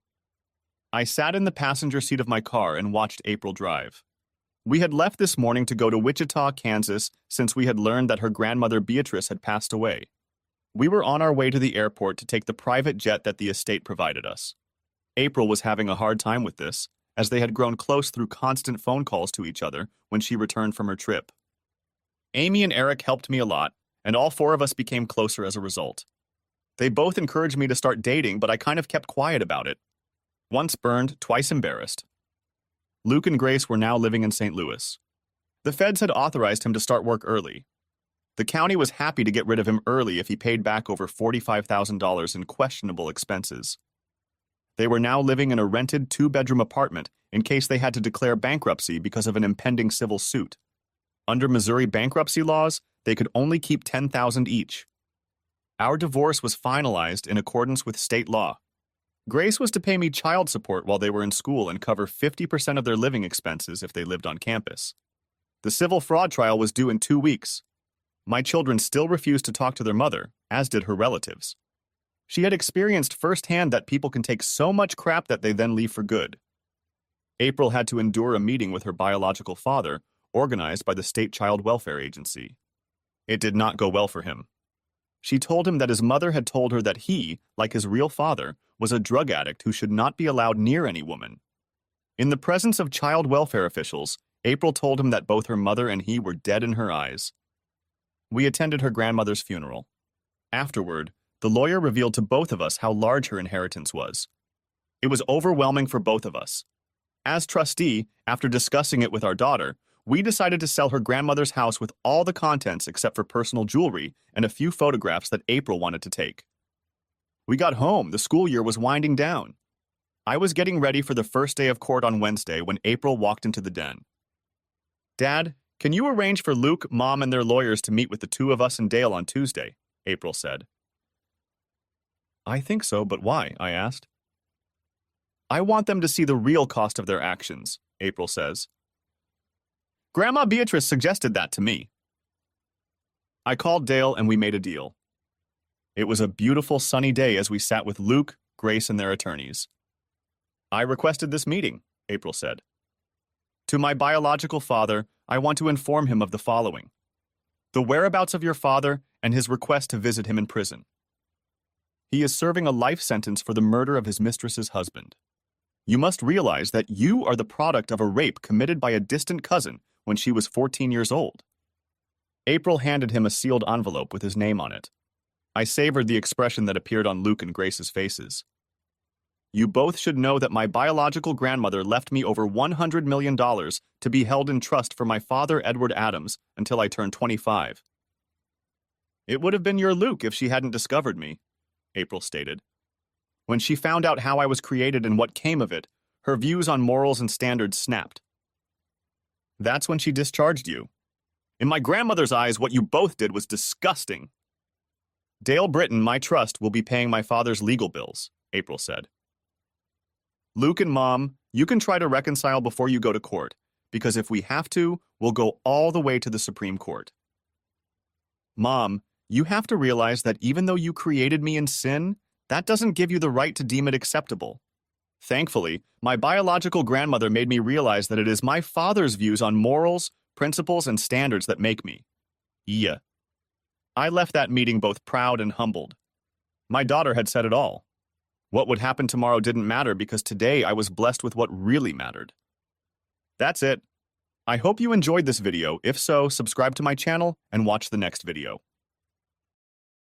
I sat in the passenger seat of my car and watched April drive. We had left this morning to go to Wichita, Kansas, since we had learned that her grandmother Beatrice had passed away. We were on our way to the airport to take the private jet that the estate provided us. April was having a hard time with this, as they had grown close through constant phone calls to each other when she returned from her trip. Amy and Eric helped me a lot, and all 4 of us became closer as a result. They both encouraged me to start dating, but I kind of kept quiet about it. Once burned, twice embarrassed. Luke and Grace were now living in St. Louis. The feds had authorized him to start work early. The county was happy to get rid of him early if he paid back over $45,000 in questionable expenses. They were now living in a rented 2-bedroom apartment in case they had to declare bankruptcy because of an impending civil suit. Under Missouri bankruptcy laws, they could only keep $10,000 each. Our divorce was finalized in accordance with state law. Grace was to pay me child support while they were in school and cover 50% of their living expenses if they lived on campus. The civil fraud trial was due in 2 weeks. My children still refused to talk to their mother, as did her relatives. She had experienced firsthand that people can take so much crap that they then leave for good. April had to endure a meeting with her biological father, organized by the State Child Welfare Agency. It did not go well for him. She told him that his mother had told her that he, like his real father, was a drug addict who should not be allowed near any woman. In the presence of child welfare officials, April told him that both her mother and he were dead in her eyes. We attended her grandmother's funeral. Afterward, the lawyer revealed to both of us how large her inheritance was. It was overwhelming for both of us. As trustee, after discussing it with our daughter, we decided to sell her grandmother's house with all the contents except for personal jewelry and a few photographs that April wanted to take. We got home. The school year was winding down. I was getting ready for the first day of court on Wednesday when April walked into the den. "Dad, can you arrange for Luke, Mom, and their lawyers to meet with the two of us and Dale on Tuesday?" April said. "I think so, but why?" I asked. "I want them to see the real cost of their actions," April says. "Grandma Beatrice suggested that to me." I called Dale and we made a deal. It was a beautiful sunny day as we sat with Luke, Grace, and their attorneys. "I requested this meeting," April said. "To my biological father, I want to inform him of the following: the whereabouts of your father and his request to visit him in prison. He is serving a life sentence for the murder of his mistress's husband. You must realize that you are the product of a rape committed by a distant cousin when she was 14 years old." April handed him a sealed envelope with his name on it. I savored the expression that appeared on Luke and Grace's faces. "You both should know that my biological grandmother left me over $100 million to be held in trust for my father, Edward Adams, until I turned 25. It would have been your Luke if she hadn't discovered me," April stated. "When she found out how I was created and what came of it, her views on morals and standards snapped. That's when she discharged you. In my grandmother's eyes, what you both did was disgusting." "Dale Britton, my trust, will be paying my father's legal bills," April said. "Luke and Mom, you can try to reconcile before you go to court, because if we have to, we'll go all the way to the Supreme Court. Mom, you have to realize that even though you created me in sin, that doesn't give you the right to deem it acceptable. Thankfully, my biological grandmother made me realize that it is my father's views on morals, principles, and standards that make me. Yeah." I left that meeting both proud and humbled. My daughter had said it all. What would happen tomorrow didn't matter because today I was blessed with what really mattered. That's it. I hope you enjoyed this video. If so, subscribe to my channel and watch the next video.